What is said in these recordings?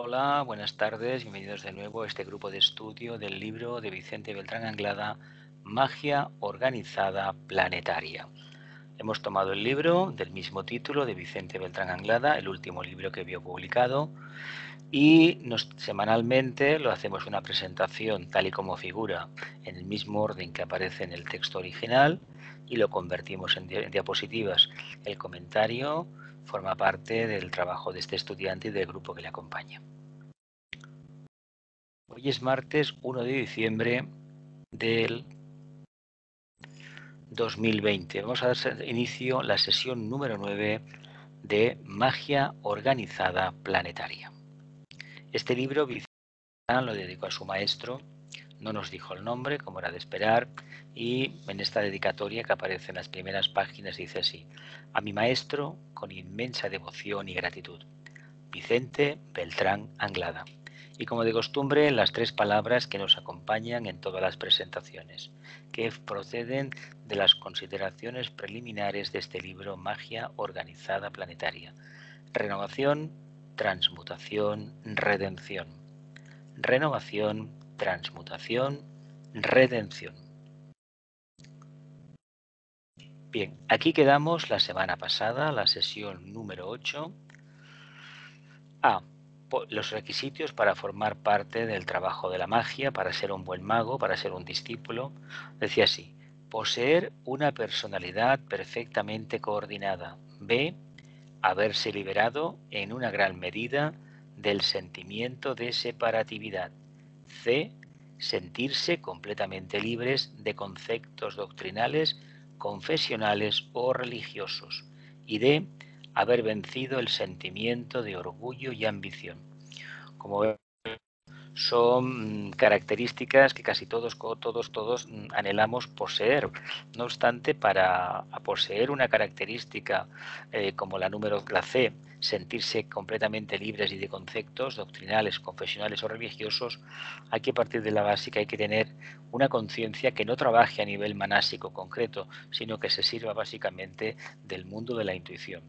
Hola, buenas tardes, bienvenidos de nuevo a este grupo de estudio del libro de Vicente Beltrán Anglada, Magia Organizada Planetaria. Hemos tomado el libro del mismo título de Vicente Beltrán Anglada, el último libro que vio publicado, y semanalmente lo hacemos una presentación tal y como figura en el mismo orden que aparece en el texto original y lo convertimos en diapositivas. El comentario forma parte del trabajo de este estudiante y del grupo que le acompaña. Hoy es martes 1 de diciembre del 2020. Vamos a dar inicio a la sesión número 9 de Magia Organizada Planetaria. Este libro lo dedicó a su maestro, no nos dijo el nombre, como era de esperar, y en esta dedicatoria que aparece en las primeras páginas dice así: a mi maestro con inmensa devoción y gratitud, Vicente Beltrán Anglada. Y como de costumbre, las tres palabras que nos acompañan en todas las presentaciones, que proceden de las consideraciones preliminares de este libro Magia Organizada Planetaria: renovación, transmutación, redención. Renovación, transmutación, redención. Bien, aquí quedamos la semana pasada, la sesión número 8. Los requisitos para formar parte del trabajo de la magia, para ser un buen mago, para ser un discípulo. Decía así: poseer una personalidad perfectamente coordinada. B, haberse liberado en una gran medida del sentimiento de separatividad. C, sentirse completamente libres de conceptos doctrinales, confesionales o religiosos. Y D, haber vencido el sentimiento de orgullo y ambición. Como vemos, son características que casi todos anhelamos poseer. No obstante, para poseer una característica como la C, sentirse completamente libres y de conceptos doctrinales, confesionales o religiosos, hay que partir de la básica, hay que tener una conciencia que no trabaje a nivel manásico concreto, sino que se sirva básicamente del mundo de la intuición.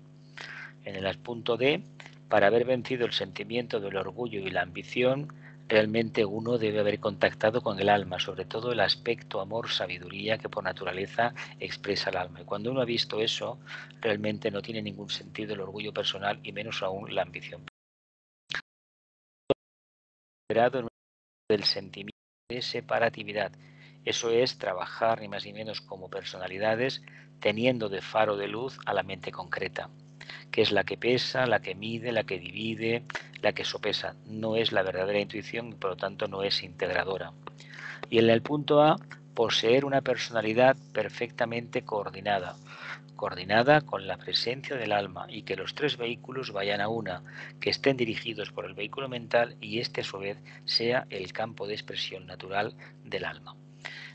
En el punto D, para haber vencido el sentimiento del orgullo y la ambición, realmente uno debe haber contactado con el alma, sobre todo el aspecto amor, sabiduría que por naturaleza expresa el alma. Y cuando uno ha visto eso, realmente no tiene ningún sentido el orgullo personal y menos aún la ambición. Del sentimiento de separatividad. Eso es trabajar ni más ni menos como personalidades, teniendo de faro de luz a la mente concreta, que es la que pesa, la que mide, la que divide, la que sopesa. No es la verdadera intuición y por lo tanto no es integradora. Y en el punto A, poseer una personalidad perfectamente coordinada con la presencia del alma, y que los tres vehículos vayan a una, que estén dirigidos por el vehículo mental y este a su vez sea el campo de expresión natural del alma.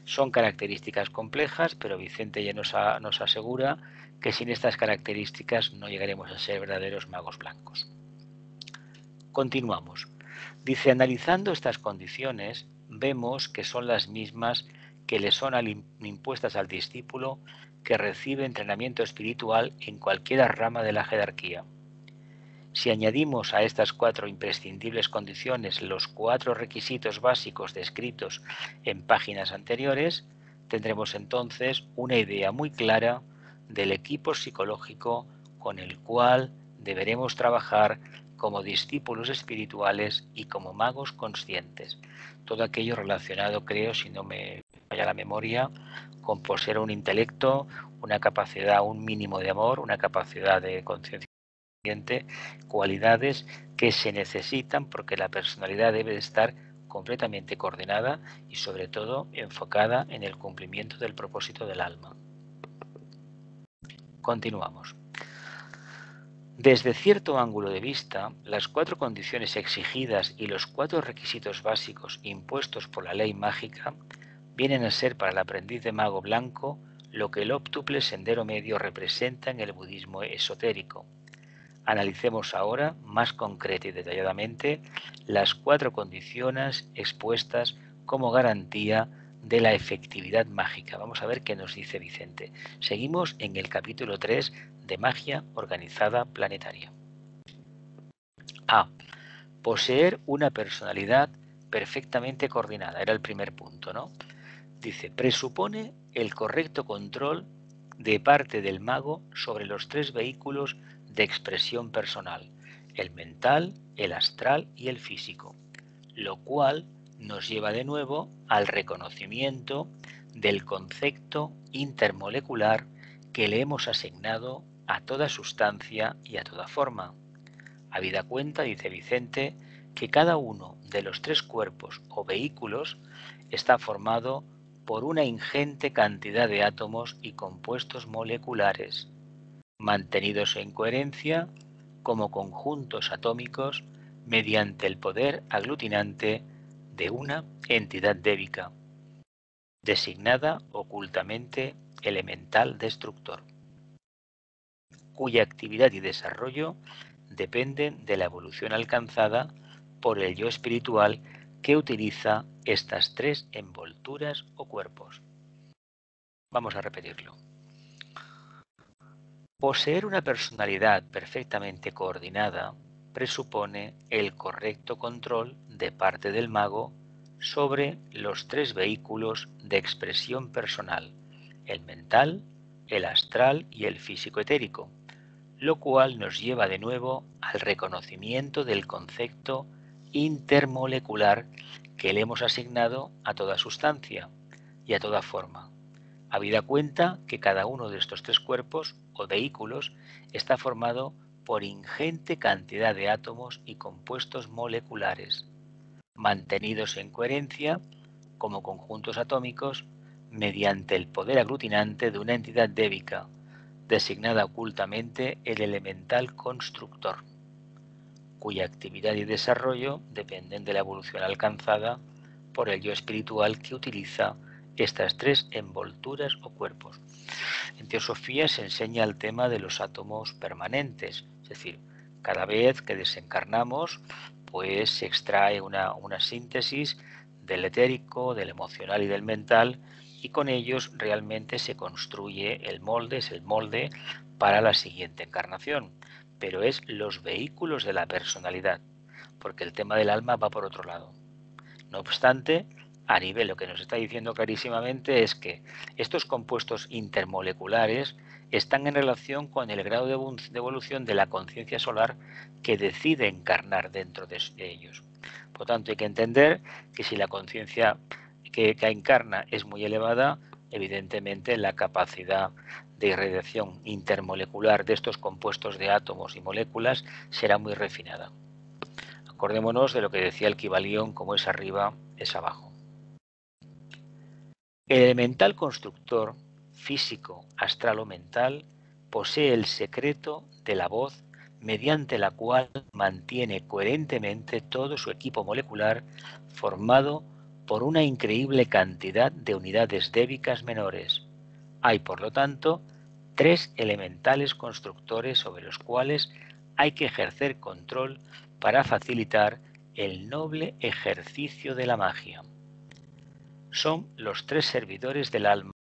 Son características complejas, pero Vicente ya nos asegura que sin estas características no llegaremos a ser verdaderos magos blancos. Continuamos. Dice: analizando estas condiciones, vemos que son las mismas que le son impuestas al discípulo que recibe entrenamiento espiritual en cualquier rama de la jerarquía. Si añadimos a estas cuatro imprescindibles condiciones los cuatro requisitos básicos descritos en páginas anteriores, tendremos entonces una idea muy clara del equipo psicológico con el cual deberemos trabajar como discípulos espirituales y como magos conscientes. Todo aquello relacionado, creo, si no me falla la memoria, con poseer un intelecto, una capacidad, un mínimo de amor, una capacidad de conciencia, cualidades que se necesitan porque la personalidad debe de estar completamente coordinada y sobre todo enfocada en el cumplimiento del propósito del alma. Continuamos. Desde cierto ángulo de vista, las cuatro condiciones exigidas y los cuatro requisitos básicos impuestos por la ley mágica vienen a ser para el aprendiz de mago blanco lo que el óptuple sendero medio representa en el budismo esotérico. Analicemos ahora, más concreta y detalladamente, las cuatro condiciones expuestas como garantía de la efectividad mágica. Vamos a ver qué nos dice Vicente. Seguimos en el capítulo 3 de Magia Organizada Planetaria. A. Poseer una personalidad perfectamente coordinada, era el primer punto, ¿no? Dice, presupone el correcto control de parte del mago sobre los tres vehículos de expresión personal, el mental, el astral y el físico, lo cual nos lleva de nuevo al reconocimiento del concepto intermolecular que le hemos asignado a toda sustancia y a toda forma. Habida cuenta, dice Vicente, que cada uno de los tres cuerpos o vehículos está formado por una ingente cantidad de átomos y compuestos moleculares, mantenidos en coherencia como conjuntos atómicos mediante el poder aglutinante de una entidad débica, designada ocultamente elemental destructor, cuya actividad y desarrollo dependen de la evolución alcanzada por el yo espiritual que utiliza estas tres envolturas o cuerpos. Vamos a repetirlo. Poseer una personalidad perfectamente coordinada presupone el correcto control de parte del mago sobre los tres vehículos de expresión personal, el mental, el astral y el físico etérico, lo cual nos lleva de nuevo al reconocimiento del concepto intermolecular que le hemos asignado a toda sustancia y a toda forma, habida cuenta que cada uno de estos tres cuerpos o vehículos está formado por ingente cantidad de átomos y compuestos moleculares, mantenidos en coherencia como conjuntos atómicos mediante el poder aglutinante de una entidad débica, designada ocultamente el elemental constructor, cuya actividad y desarrollo dependen de la evolución alcanzada por el yo espiritual que utiliza estas tres envolturas o cuerpos. En teosofía se enseña el tema de los átomos permanentes, es decir, cada vez que desencarnamos, pues se extrae una síntesis del etérico, del emocional y del mental, y con ellos realmente se construye el molde, es el molde para la siguiente encarnación, pero es los vehículos de la personalidad, porque el tema del alma va por otro lado. No obstante, a nivel lo que nos está diciendo clarísimamente es que estos compuestos intermoleculares están en relación con el grado de evolución de la conciencia solar que decide encarnar dentro de ellos. Por lo tanto, hay que entender que si la conciencia que encarna es muy elevada, evidentemente la capacidad de irradiación intermolecular de estos compuestos de átomos y moléculas será muy refinada. Acordémonos de lo que decía el Kybalión, como es arriba, es abajo. El elemental constructor, físico, astral o mental, posee el secreto de la voz mediante la cual mantiene coherentemente todo su equipo molecular formado por una increíble cantidad de unidades débicas menores. Hay, por lo tanto, tres elementales constructores sobre los cuales hay que ejercer control para facilitar el noble ejercicio de la magia. Son los tres servidores del alma.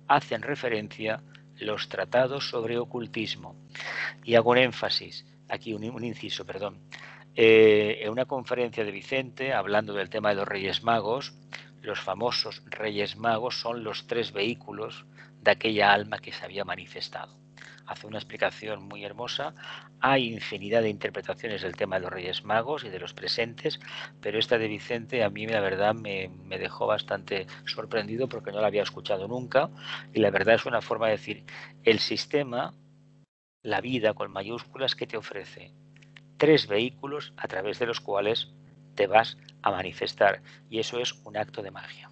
Hacen referencia los tratados sobre ocultismo. Y hago un énfasis, aquí un inciso, perdón. En una conferencia de Vicente, hablando del tema de los Reyes Magos, los famosos Reyes Magos son los tres vehículos de aquella alma que se había manifestado. Hace una explicación muy hermosa. Hay infinidad de interpretaciones del tema de los Reyes Magos y de los presentes, pero esta de Vicente a mí la verdad me dejó bastante sorprendido porque no la había escuchado nunca, y la verdad es una forma de decir, el sistema, la vida con mayúsculas, que te ofrece tres vehículos a través de los cuales te vas a manifestar, y eso es un acto de magia.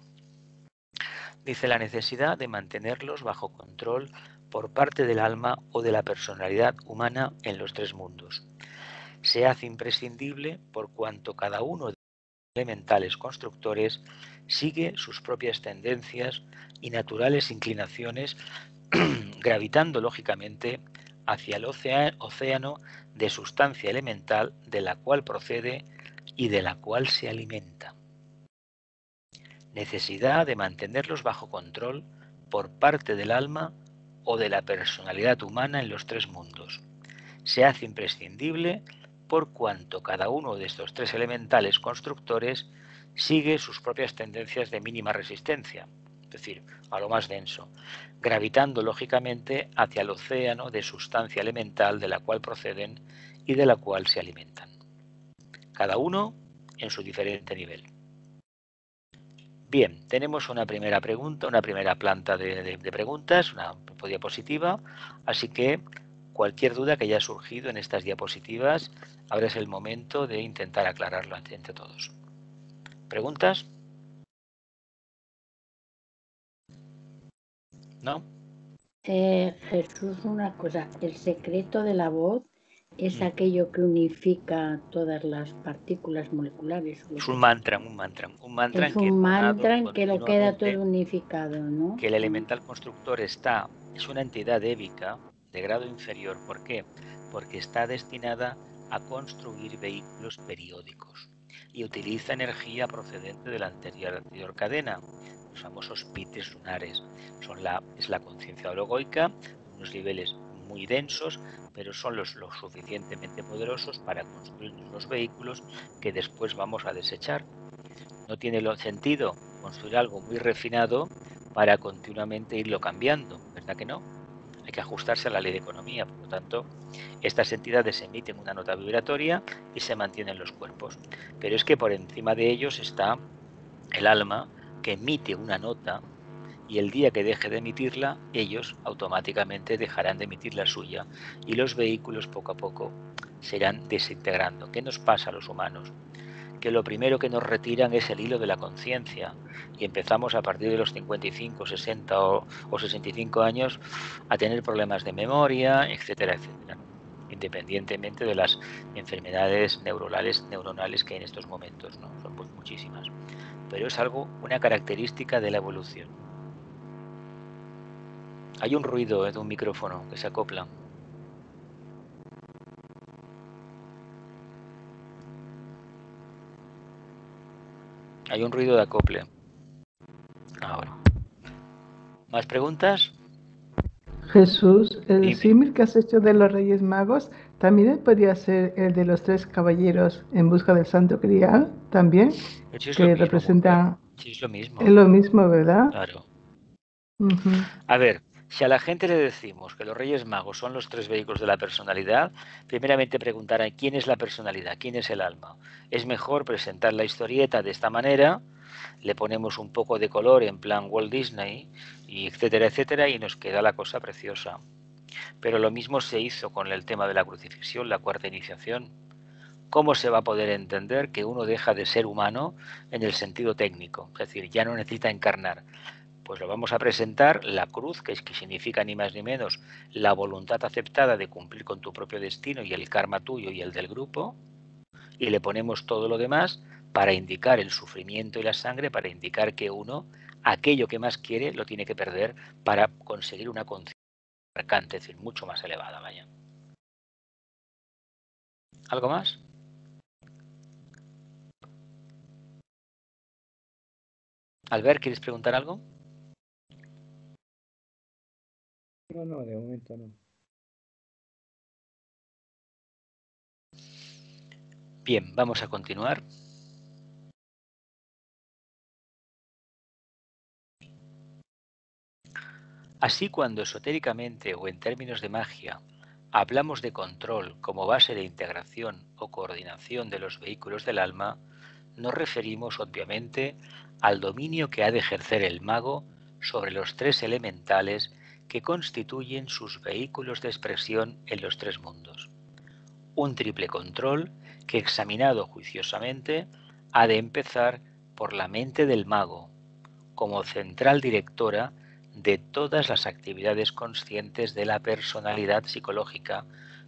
Dice la necesidad de mantenerlos bajo control por parte del alma o de la personalidad humana en los tres mundos. Se hace imprescindible por cuanto cada uno de los elementales constructores sigue sus propias tendencias y naturales inclinaciones, gravitando lógicamente hacia el océano de sustancia elemental de la cual procede y de la cual se alimenta. Necesidad de mantenerlos bajo control por parte del alma o de la personalidad humana en los tres mundos. Se hace imprescindible por cuanto cada uno de estos tres elementales constructores sigue sus propias tendencias de mínima resistencia, es decir, a lo más denso, gravitando lógicamente hacia el océano de sustancia elemental de la cual proceden y de la cual se alimentan, cada uno en su diferente nivel. Bien, tenemos una primera pregunta, una primera planta de preguntas, una diapositiva, así que cualquier duda que haya surgido en estas diapositivas, ahora es el momento de intentar aclararlo entre todos. ¿Preguntas? ¿No? Jesús, una cosa, el secreto de la voz es aquello que unifica todas las partículas moleculares. Es un mantra, Es un mantra en que lo queda todo unificado, ¿no? Que el elemental constructor es una entidad évica de grado inferior. ¿Por qué? Porque está destinada a construir vehículos periódicos y utiliza energía procedente de la anterior cadena, los famosos pites lunares. Es la conciencia hologoica, unos niveles muy densos, pero son los suficientemente poderosos para construir los vehículos que después vamos a desechar. No tiene sentido construir algo muy refinado para continuamente irlo cambiando, ¿verdad que no? Hay que ajustarse a la ley de economía, por lo tanto, estas entidades emiten una nota vibratoria y se mantienen los cuerpos. Pero es que por encima de ellos está el alma, que emite una nota, y el día que deje de emitirla, ellos automáticamente dejarán de emitir la suya y los vehículos poco a poco se irán desintegrando. ¿Qué nos pasa a los humanos? Que lo primero que nos retiran es el hilo de la conciencia y empezamos a partir de los 55, 60 o 65 años a tener problemas de memoria, etcétera, etcétera, independientemente de las enfermedades neuronales que hay en estos momentos, ¿no? Son pues muchísimas, pero es una característica de la evolución. Hay un ruido de un micrófono que se acopla. Hay un ruido de acople. Ahora. ¿Más preguntas? Jesús, el símil que has hecho de los Reyes Magos, ¿también podría ser el de los tres caballeros en busca del Santo Grial? ¿También? Que representan... Sí, es lo mismo. Es lo mismo, ¿verdad? Claro. Uh-huh. A ver, si a la gente le decimos que los Reyes Magos son los tres vehículos de la personalidad, primeramente preguntarán quién es la personalidad, quién es el alma. Es mejor presentar la historieta de esta manera, le ponemos un poco de color en plan Walt Disney, y etcétera, etcétera, y nos queda la cosa preciosa. Pero lo mismo se hizo con el tema de la crucifixión, la cuarta iniciación. ¿Cómo se va a poder entender que uno deja de ser humano en el sentido técnico? Es decir, ya no necesita encarnar. Pues lo vamos a presentar, la cruz, que significa ni más ni menos la voluntad aceptada de cumplir con tu propio destino y el karma tuyo y el del grupo, y le ponemos todo lo demás para indicar el sufrimiento y la sangre, para indicar que uno, aquello que más quiere, lo tiene que perder para conseguir una conciencia marcante, es decir, mucho más elevada, vaya. ¿Algo más? Albert, ¿quieres preguntar algo? No, de momento no. Bien, vamos a continuar. Así, cuando esotéricamente o en términos de magia hablamos de control como base de integración o coordinación de los vehículos del alma, nos referimos obviamente al dominio que ha de ejercer el mago sobre los tres elementales que constituyen sus vehículos de expresión en los tres mundos. Un triple control que, examinado juiciosamente, ha de empezar por la mente del mago, como central directora de todas las actividades conscientes de la personalidad psicológica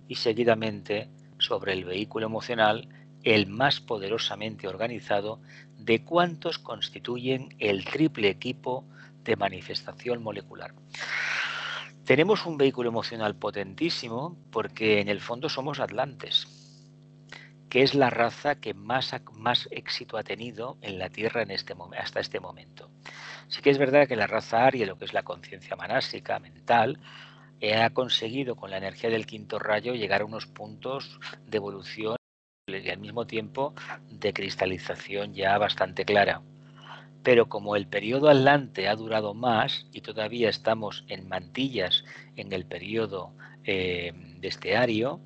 y seguidamente sobre el vehículo emocional, el más poderosamente organizado de cuantos constituyen el triple equipo de manifestación molecular. Tenemos un vehículo emocional potentísimo porque en el fondo somos atlantes, que es la raza que más éxito ha tenido en la Tierra hasta este momento. Sí que es verdad que la raza Aria, lo que es la conciencia manásica, mental, ha conseguido con la energía del quinto rayo llegar a unos puntos de evolución y al mismo tiempo de cristalización ya bastante clara. Pero como el periodo atlante ha durado más y todavía estamos en mantillas en el periodo de esteario,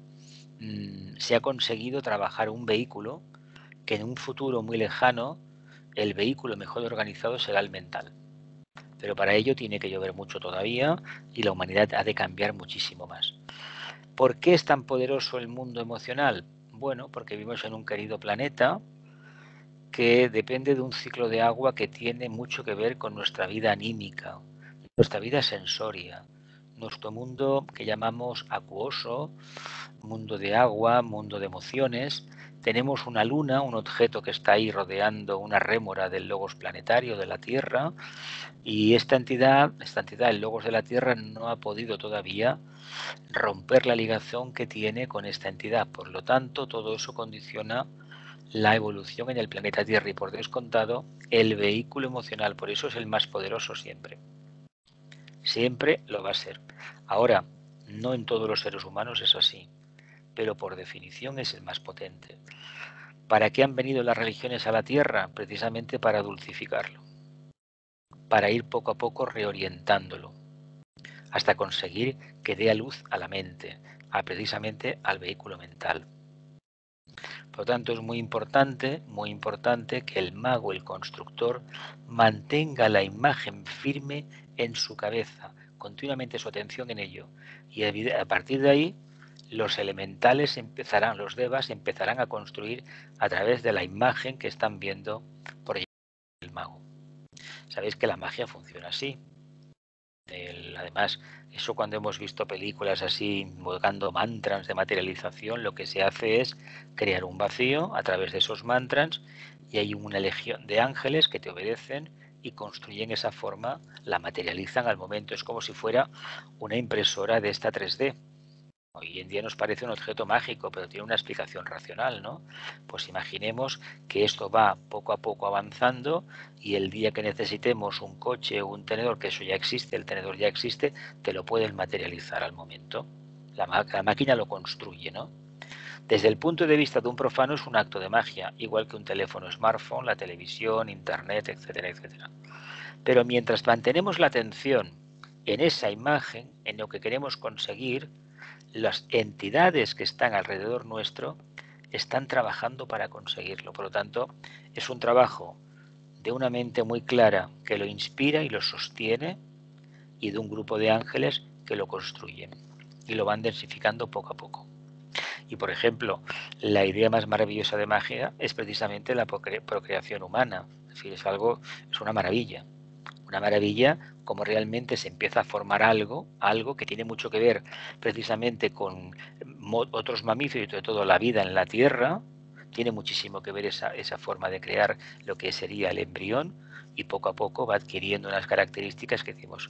se ha conseguido trabajar un vehículo que en un futuro muy lejano el vehículo mejor organizado será el mental. Pero para ello tiene que llover mucho todavía y la humanidad ha de cambiar muchísimo más. ¿Por qué es tan poderoso el mundo emocional? Bueno, porque vivimos en un querido planeta que depende de un ciclo de agua que tiene mucho que ver con nuestra vida anímica, nuestra vida sensoria, nuestro mundo que llamamos acuoso, mundo de agua, mundo de emociones. Tenemos una luna, un objeto que está ahí rodeando una rémora del logos planetario de la Tierra, y esta entidad, el logos de la Tierra, no ha podido todavía romper la ligación que tiene con esta entidad. Por lo tanto, todo eso condiciona la evolución en el planeta Tierra y, por descontado, el vehículo emocional. Por eso es el más poderoso siempre. Siempre lo va a ser. Ahora, no en todos los seres humanos es así, pero por definición es el más potente. ¿Para qué han venido las religiones a la Tierra? Precisamente para dulcificarlo, para ir poco a poco reorientándolo, hasta conseguir que dé a luz a la mente, precisamente al vehículo mental. Por lo tanto, es muy importante que el mago, el constructor, mantenga la imagen firme en su cabeza, continuamente su atención en ello. Y a partir de ahí, los elementales empezarán, los devas empezarán a construir a través de la imagen que están viendo por el mago. Sabéis que la magia funciona así. Además, eso cuando hemos visto películas así invocando mantras de materialización, lo que se hace es crear un vacío a través de esos mantras y hay una legión de ángeles que te obedecen y construyen esa forma, la materializan al momento. Es como si fuera una impresora de esta 3D. Hoy en día nos parece un objeto mágico, pero tiene una explicación racional, ¿no? Pues imaginemos que esto va poco a poco avanzando y el día que necesitemos un coche o un tenedor, que eso ya existe, el tenedor ya existe, te lo pueden materializar al momento. La máquina lo construye, ¿no? Desde el punto de vista de un profano es un acto de magia, igual que un teléfono smartphone, la televisión, internet, etcétera, etcétera. Pero mientras mantenemos la atención en esa imagen, en lo que queremos conseguir, las entidades que están alrededor nuestro están trabajando para conseguirlo. Por lo tanto, es un trabajo de una mente muy clara que lo inspira y lo sostiene, y de un grupo de ángeles que lo construyen y lo van densificando poco a poco. Y, por ejemplo, la idea más maravillosa de magia es precisamente la procreación humana. Es decir, es una maravilla. Una maravilla como realmente se empieza a formar algo que tiene mucho que ver precisamente con otros mamíferos y sobre todo la vida en la Tierra. Tiene muchísimo que ver esa forma de crear lo que sería el embrión, y poco a poco va adquiriendo unas características que decimos,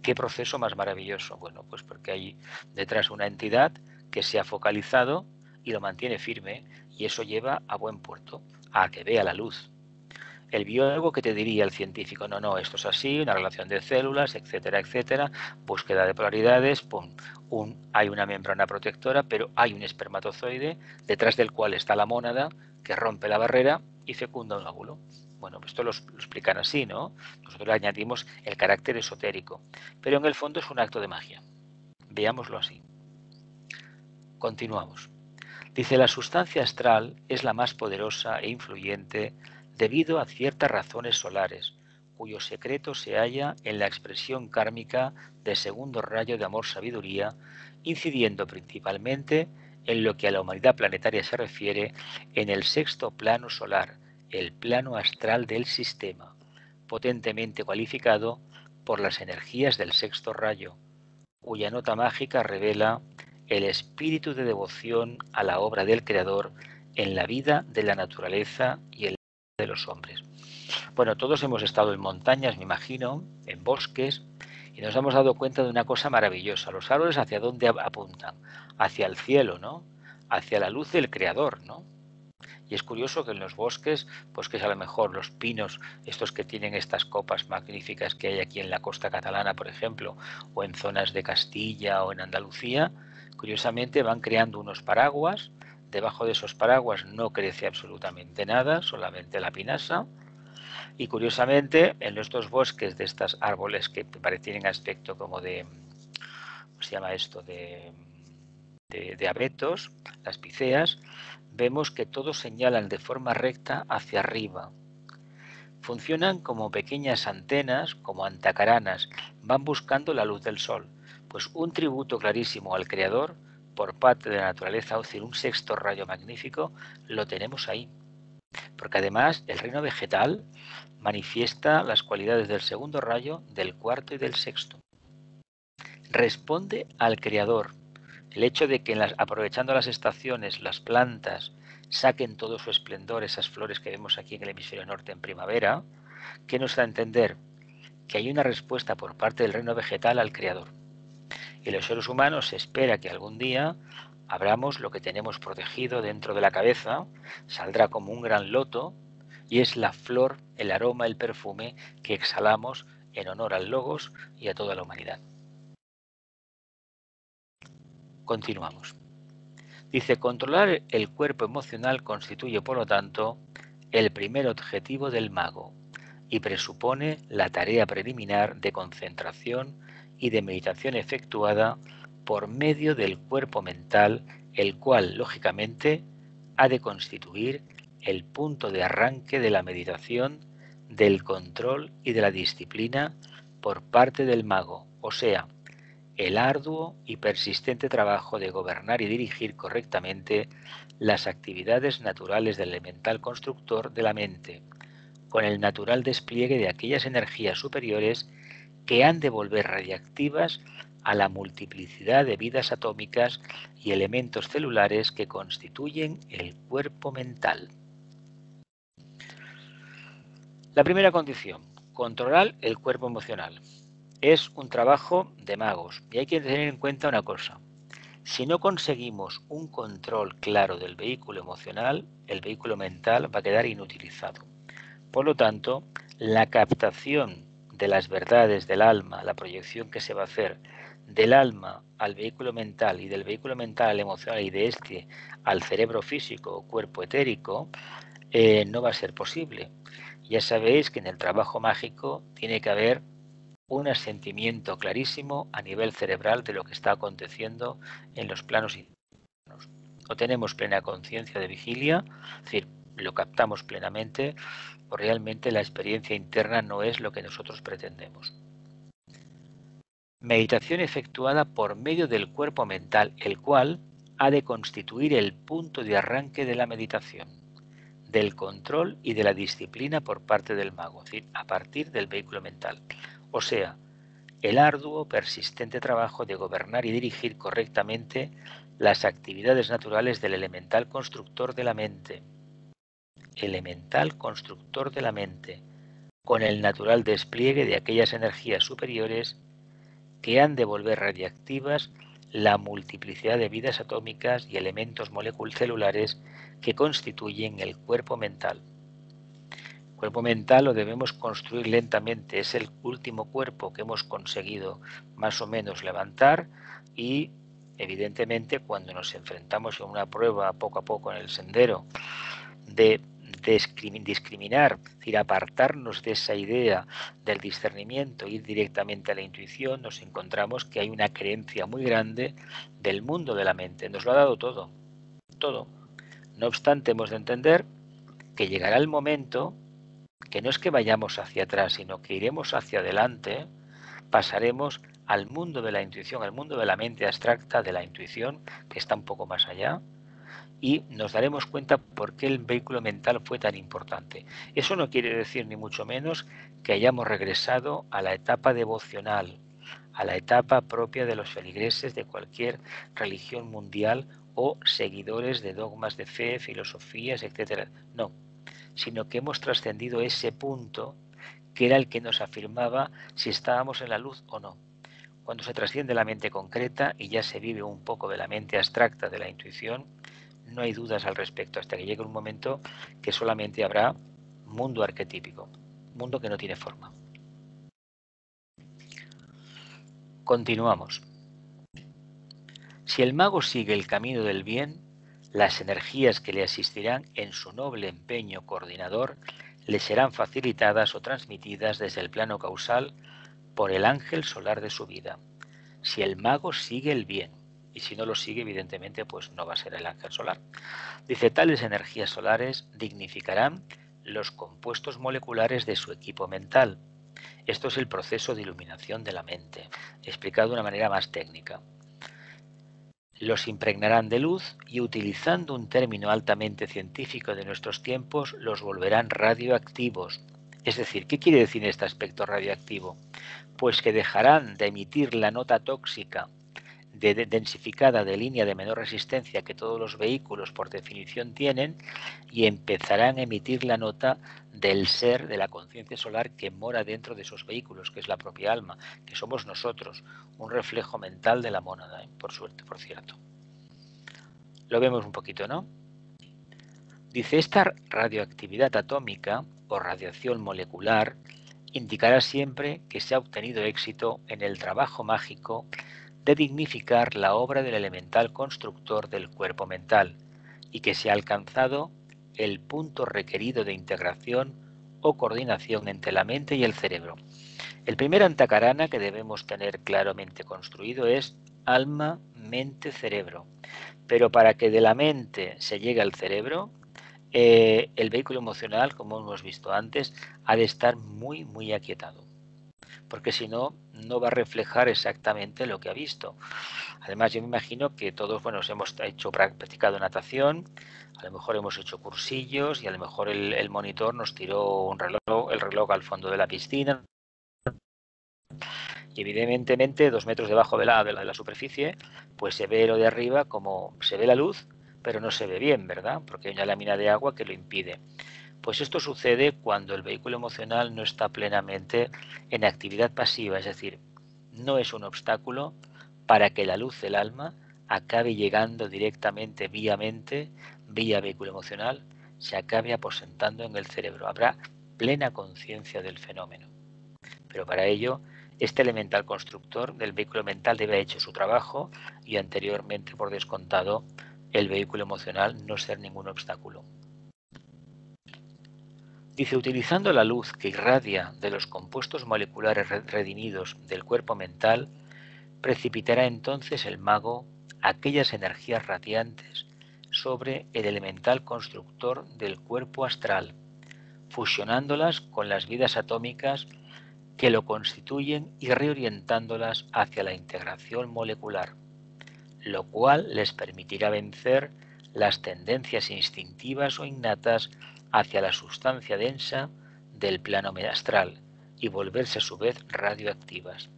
¿qué proceso más maravilloso? Bueno, pues porque hay detrás una entidad que se ha focalizado y lo mantiene firme, y eso lleva a buen puerto, a que vea la luz. El biólogo, ¿qué te diría el científico? No, esto es así, una relación de células, etcétera, etcétera, búsqueda de polaridades, pum, hay una membrana protectora, pero hay un espermatozoide detrás del cual está la mónada que rompe la barrera y fecunda un óvulo. Bueno, pues esto lo explican así, ¿no? Nosotros le añadimos el carácter esotérico, pero en el fondo es un acto de magia. Veámoslo así. Continuamos. Dice, la sustancia astral es la más poderosa e influyente debido a ciertas razones solares, cuyo secreto se halla en la expresión kármica del segundo rayo de amor-sabiduría, incidiendo principalmente en lo que a la humanidad planetaria se refiere en el sexto plano solar, el plano astral del sistema, potentemente cualificado por las energías del sexto rayo, cuya nota mágica revela el espíritu de devoción a la obra del Creador en la vida de la naturaleza y el de los hombres. Bueno, todos hemos estado en montañas, me imagino, en bosques, y nos hemos dado cuenta de una cosa maravillosa. Los árboles, ¿hacia dónde apuntan? Hacia el cielo, ¿no? Hacia la luz del Creador, ¿no? Y es curioso que en los bosques, pues que es a lo mejor los pinos, estos que tienen estas copas magníficas que hay aquí en la costa catalana, por ejemplo, o en zonas de Castilla o en Andalucía, curiosamente van creando unos paraguas Debajo de esos paraguas no crece absolutamente nada, solamente la pinasa. Y curiosamente, en estos bosques de estos árboles que tienen aspecto como de, ¿cómo se llama esto? De abetos, las piceas, vemos que todos señalan de forma recta hacia arriba. Funcionan como pequeñas antenas, como antacaranas, van buscando la luz del sol. Pues un tributo clarísimo al Creador por parte de la naturaleza, es decir, un sexto rayo magnífico, lo tenemos ahí. Porque además el reino vegetal manifiesta las cualidades del segundo rayo, del cuarto y del sexto. Responde al Creador. El hecho de que aprovechando las estaciones, las plantas saquen todo su esplendor, esas flores que vemos aquí en el hemisferio norte en primavera, ¿qué nos da a entender? Que hay una respuesta por parte del reino vegetal al Creador. Y los seres humanos se espera que algún día abramos lo que tenemos protegido dentro de la cabeza, saldrá como un gran loto, y es la flor, el aroma, el perfume que exhalamos en honor al Logos y a toda la humanidad. Continuamos. Dice, controlar el cuerpo emocional constituye, por lo tanto, el primer objetivo del mago y presupone la tarea preliminar de concentración y de meditación efectuada por medio del cuerpo mental, el cual, lógicamente, ha de constituir el punto de arranque de la meditación, del control y de la disciplina por parte del mago, o sea, el arduo y persistente trabajo de gobernar y dirigir correctamente las actividades naturales del elemental constructor de la mente, con el natural despliegue de aquellas energías superiores que han de volver radiactivas a la multiplicidad de vidas atómicas y elementos celulares que constituyen el cuerpo mental. La primera condición, controlar el cuerpo emocional. Es un trabajo de magos y hay que tener en cuenta una cosa. Si no conseguimos un control claro del vehículo emocional, el vehículo mental va a quedar inutilizado. Por lo tanto, la captación de las verdades del alma, la proyección que se va a hacer del alma al vehículo mental y del vehículo mental al emocional y de este al cerebro físico o cuerpo etérico, no va a ser posible. Ya sabéis que en el trabajo mágico tiene que haber un asentimiento clarísimo a nivel cerebral de lo que está aconteciendo en los planos internos. O tenemos plena conciencia de vigilia, es decir, lo captamos plenamente, o realmente la experiencia interna no es lo que nosotros pretendemos. Meditación efectuada por medio del cuerpo mental, el cual ha de constituir el punto de arranque de la meditación, del control y de la disciplina por parte del mago, es decir, a partir del vehículo mental. O sea, el arduo, persistente trabajo de gobernar y dirigir correctamente las actividades naturales del elemental constructor de la mente. Elemental constructor de la mente, con el natural despliegue de aquellas energías superiores que han de volver radiactivas la multiplicidad de vidas atómicas y elementos molecular-celulares que constituyen el cuerpo mental. El cuerpo mental lo debemos construir lentamente, es el último cuerpo que hemos conseguido más o menos levantar y evidentemente cuando nos enfrentamos a una prueba poco a poco en el sendero de discriminar, es decir, apartarnos de esa idea del discernimiento, ir directamente a la intuición, nos encontramos que hay una creencia muy grande del mundo de la mente. Nos lo ha dado todo, todo. No obstante, hemos de entender que llegará el momento que no es que vayamos hacia atrás, sino que iremos hacia adelante, pasaremos al mundo de la intuición, al mundo de la mente abstracta, de la intuición, que está un poco más allá, y nos daremos cuenta por qué el vehículo mental fue tan importante. Eso no quiere decir ni mucho menos que hayamos regresado a la etapa devocional, a la etapa propia de los feligreses de cualquier religión mundial o seguidores de dogmas de fe, filosofías, etc. No, sino que hemos trascendido ese punto que era el que nos afirmaba si estábamos en la luz o no. Cuando se trasciende la mente concreta y ya se vive un poco de la mente abstracta de la intuición, no hay dudas al respecto hasta que llegue un momento que solamente habrá mundo arquetípico, mundo que no tiene forma. Continuamos. Si el mago sigue el camino del bien, Las energías que le asistirán en su noble empeño coordinador le serán facilitadas o transmitidas desde el plano causal por el ángel solar de su vida. Si el mago sigue el bien, y si no lo sigue, evidentemente, pues no va a ser el ángel solar. Dice, tales energías solares dignificarán los compuestos moleculares de su equipo mental. Esto es el proceso de iluminación de la mente, explicado de una manera más técnica. Los impregnarán de luz y, utilizando un término altamente científico de nuestros tiempos, los volverán radioactivos. Es decir, ¿qué quiere decir este aspecto radioactivo? Pues que dejarán de emitir la nota tóxica densificada de línea de menor resistencia que todos los vehículos por definición tienen y empezarán a emitir la nota del ser, de la conciencia solar que mora dentro de esos vehículos, que es la propia alma, que somos nosotros, un reflejo mental de la mónada, por suerte, por cierto. Lo vemos un poquito, ¿no? Dice, esta radioactividad atómica o radiación molecular indicará siempre que se ha obtenido éxito en el trabajo mágico de dignificar la obra del elemental constructor del cuerpo mental y que se ha alcanzado el punto requerido de integración o coordinación entre la mente y el cerebro. El primer antakarana que debemos tener claramente construido es alma, mente, cerebro. Pero para que de la mente se llegue al cerebro, el vehículo emocional, como hemos visto antes, ha de estar muy, muy aquietado. Porque si no, no va a reflejar exactamente lo que ha visto. Además, yo me imagino que todos, bueno, hemos practicado natación, a lo mejor hemos hecho cursillos y a lo mejor el monitor nos tiró el reloj al fondo de la piscina. Y evidentemente 2 metros debajo de la superficie, pues se ve lo de arriba como se ve la luz, pero no se ve bien, ¿verdad? Porque hay una lámina de agua que lo impide. Pues esto sucede cuando el vehículo emocional no está plenamente en actividad pasiva, es decir, no es un obstáculo para que la luz del alma acabe llegando directamente vía mente, vía vehículo emocional, se acabe aposentando en el cerebro. Habrá plena conciencia del fenómeno. Pero para ello, este elemental constructor del vehículo mental debe haber hecho su trabajo y anteriormente, por descontado, el vehículo emocional no ser ningún obstáculo. Dice, utilizando la luz que irradia de los compuestos moleculares redimidos del cuerpo mental, precipitará entonces el mago aquellas energías radiantes sobre el elemental constructor del cuerpo astral, fusionándolas con las vidas atómicas que lo constituyen y reorientándolas hacia la integración molecular, lo cual les permitirá vencer las tendencias instintivas o innatas hacia la sustancia densa del plano astral y volverse a su vez radioactivas.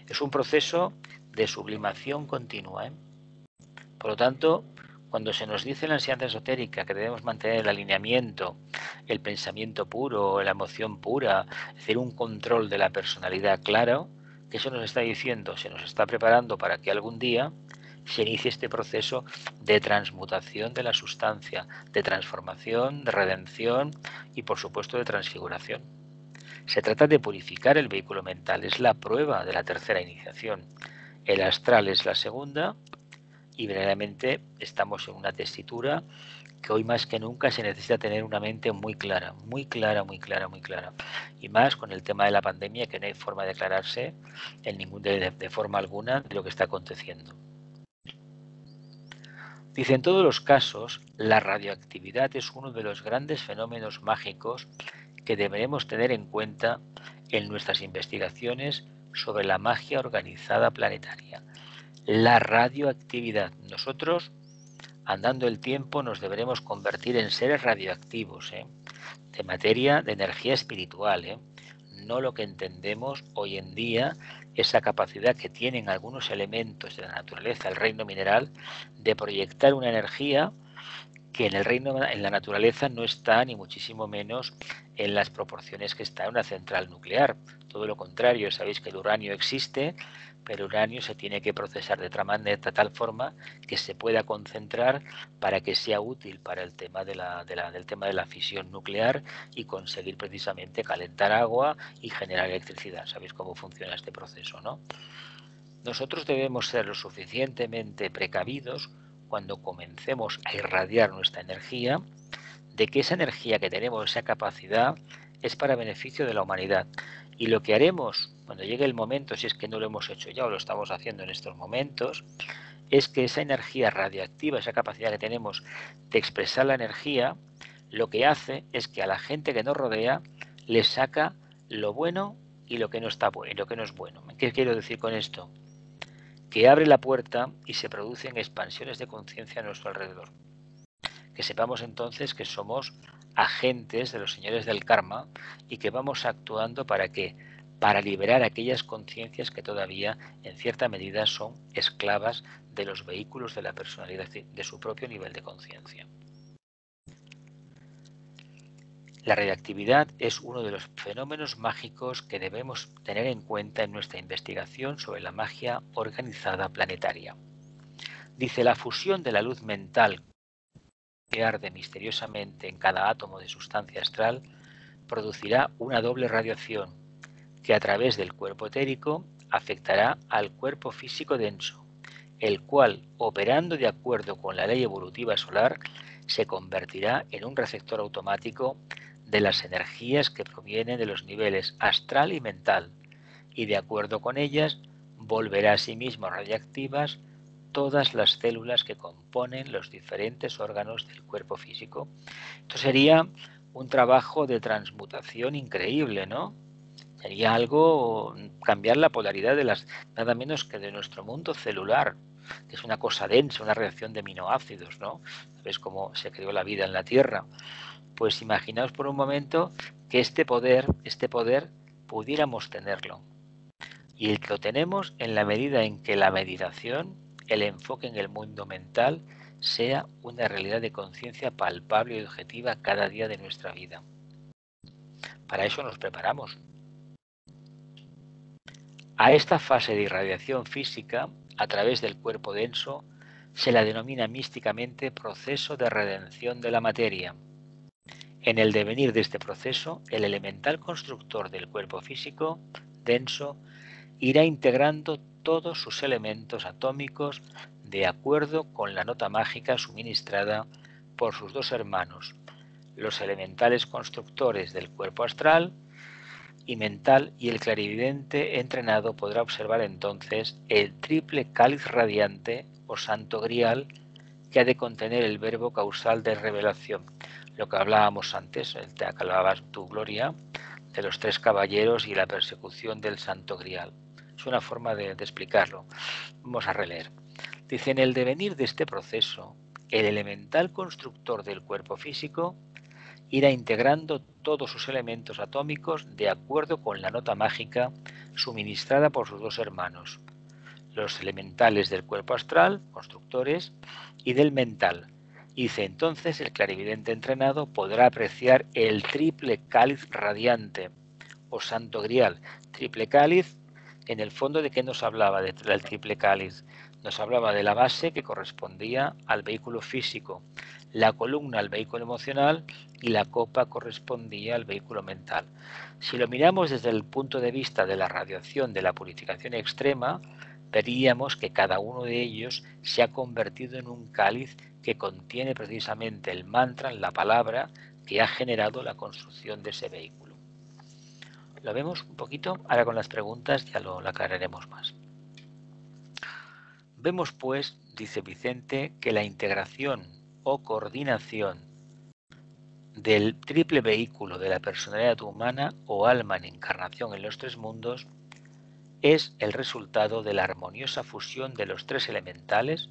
Es un proceso de sublimación continua, Por lo tanto, cuando se nos dice en la enseñanza esotérica que debemos mantener el alineamiento, el pensamiento puro, la emoción pura, es decir, un control de la personalidad claro, que eso nos está diciendo, se nos está preparando para que algún día se inicie este proceso de transmutación de la sustancia, de transformación, de redención y, por supuesto, de transfiguración. Se trata de purificar el vehículo mental, es la prueba de la tercera iniciación. El astral es la segunda y verdaderamente estamos en una tesitura que hoy más que nunca se necesita tener una mente muy clara, muy clara, muy clara, muy clara. Y más con el tema de la pandemia, que no hay forma de aclararse de forma alguna de lo que está aconteciendo. Dice, en todos los casos, la radioactividad es uno de los grandes fenómenos mágicos que deberemos tener en cuenta en nuestras investigaciones sobre la magia organizada planetaria. La radioactividad. Nosotros, andando el tiempo, nos deberemos convertir en seres radioactivos, de materia, de energía espiritual, no lo que entendemos hoy en día, esa capacidad que tienen algunos elementos de la naturaleza, el reino mineral, de proyectar una energía que en la naturaleza no está ni muchísimo menos en las proporciones que está en una central nuclear. Todo lo contrario, sabéis que el uranio existe, pero el uranio se tiene que procesar de tal forma que se pueda concentrar para que sea útil para el tema del tema de la fisión nuclear y conseguir precisamente calentar agua y generar electricidad. Sabéis cómo funciona este proceso, ¿no? Nosotros debemos ser lo suficientemente precavidos cuando comencemos a irradiar nuestra energía, de que esa energía que tenemos, esa capacidad, es para beneficio de la humanidad. Y lo que haremos cuando llegue el momento, si es que no lo hemos hecho ya o lo estamos haciendo en estos momentos, es que esa energía radioactiva, esa capacidad que tenemos de expresar la energía, lo que hace es que a la gente que nos rodea le saca lo bueno y lo que no está bueno, y lo que no es bueno. ¿Qué quiero decir con esto? Que abre la puerta y se producen expansiones de conciencia a nuestro alrededor. Que sepamos entonces que somos agentes de los señores del karma y que vamos actuando ¿para qué? Para liberar aquellas conciencias que todavía en cierta medida son esclavas de los vehículos de la personalidad, de su propio nivel de conciencia. La radioactividad es uno de los fenómenos mágicos que debemos tener en cuenta en nuestra investigación sobre la magia organizada planetaria. Dice, la fusión de la luz mental que arde misteriosamente en cada átomo de sustancia astral producirá una doble radiación que a través del cuerpo etérico afectará al cuerpo físico denso, el cual, operando de acuerdo con la ley evolutiva solar, se convertirá en un receptor automático de las energías que provienen de los niveles astral y mental, y de acuerdo con ellas volverá a sí mismo radiactivas todas las células que componen los diferentes órganos del cuerpo físico. Esto sería un trabajo de transmutación increíble, ¿no? Sería algo, cambiar la polaridad de las, nada menos que de nuestro mundo celular, que es una cosa densa, una reacción de aminoácidos, ¿no? ¿Sabes cómo se creó la vida en la Tierra? Pues imaginaos por un momento que este poder pudiéramos tenerlo. Y lo tenemos en la medida en que la meditación, el enfoque en el mundo mental, sea una realidad de conciencia palpable y objetiva cada día de nuestra vida. Para eso nos preparamos. A esta fase de irradiación física, a través del cuerpo denso, se la denomina místicamente proceso de redención de la materia. En el devenir de este proceso, el elemental constructor del cuerpo físico denso irá integrando todos sus elementos atómicos de acuerdo con la nota mágica suministrada por sus dos hermanos, los elementales constructores del cuerpo astral y mental, y el clarividente entrenado podrá observar entonces el triple cáliz radiante o santo grial que ha de contener el verbo causal de revelación. Lo que hablábamos antes, que hablabas tú, Gloria, de los tres caballeros y la persecución del santo grial. Es una forma de explicarlo. Vamos a releer. Dice, en el devenir de este proceso, el elemental constructor del cuerpo físico irá integrando todos sus elementos atómicos de acuerdo con la nota mágica suministrada por sus dos hermanos, los elementales del cuerpo astral, constructores, y del mental. Dice, entonces el clarividente entrenado podrá apreciar el triple cáliz radiante, o santo grial. Triple cáliz, en el fondo, ¿de qué nos hablaba del triple cáliz? Nos hablaba de la base que correspondía al vehículo físico, la columna al vehículo emocional y la copa correspondía al vehículo mental. Si lo miramos desde el punto de vista de la radiación de la purificación extrema, veríamos que cada uno de ellos se ha convertido en un cáliz que contiene precisamente el mantra, la palabra que ha generado la construcción de ese vehículo. ¿Lo vemos un poquito? Ahora con las preguntas ya lo aclararemos más. Vemos pues, dice Vicente, que la integración o coordinación del triple vehículo de la personalidad humana o alma en encarnación en los tres mundos es el resultado de la armoniosa fusión de los tres elementales,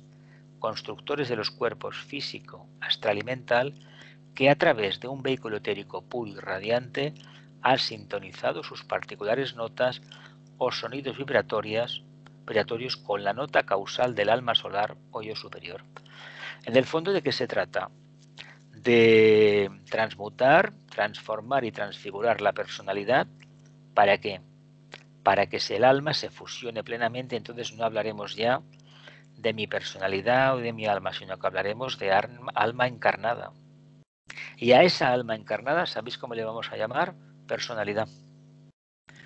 constructores de los cuerpos físico, astral y mental, que a través de un vehículo etérico puro y radiante ha sintonizado sus particulares notas o sonidos vibratorios con la nota causal del alma solar o yo superior. En el fondo, ¿de qué se trata? De transmutar, transformar y transfigurar la personalidad. ¿Para qué? Para que el alma se fusione plenamente. Entonces no hablaremos ya de mi personalidad o de mi alma, sino que hablaremos de alma encarnada. Y a esa alma encarnada, ¿sabéis cómo le vamos a llamar? Personalidad.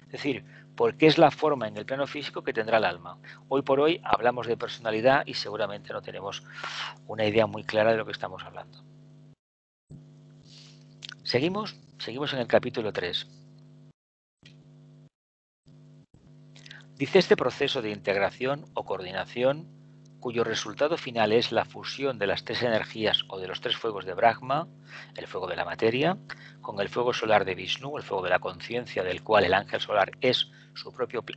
Es decir, porque es la forma en el plano físico que tendrá el alma. Hoy por hoy hablamos de personalidad y seguramente no tenemos una idea muy clara de lo que estamos hablando. Seguimos en el capítulo 3. Dice: este proceso de integración o coordinación, cuyo resultado final es la fusión de las tres energías o de los tres fuegos de Brahma, el fuego de la materia, con el fuego solar de Vishnu, el fuego de la conciencia, del cual el ángel solar es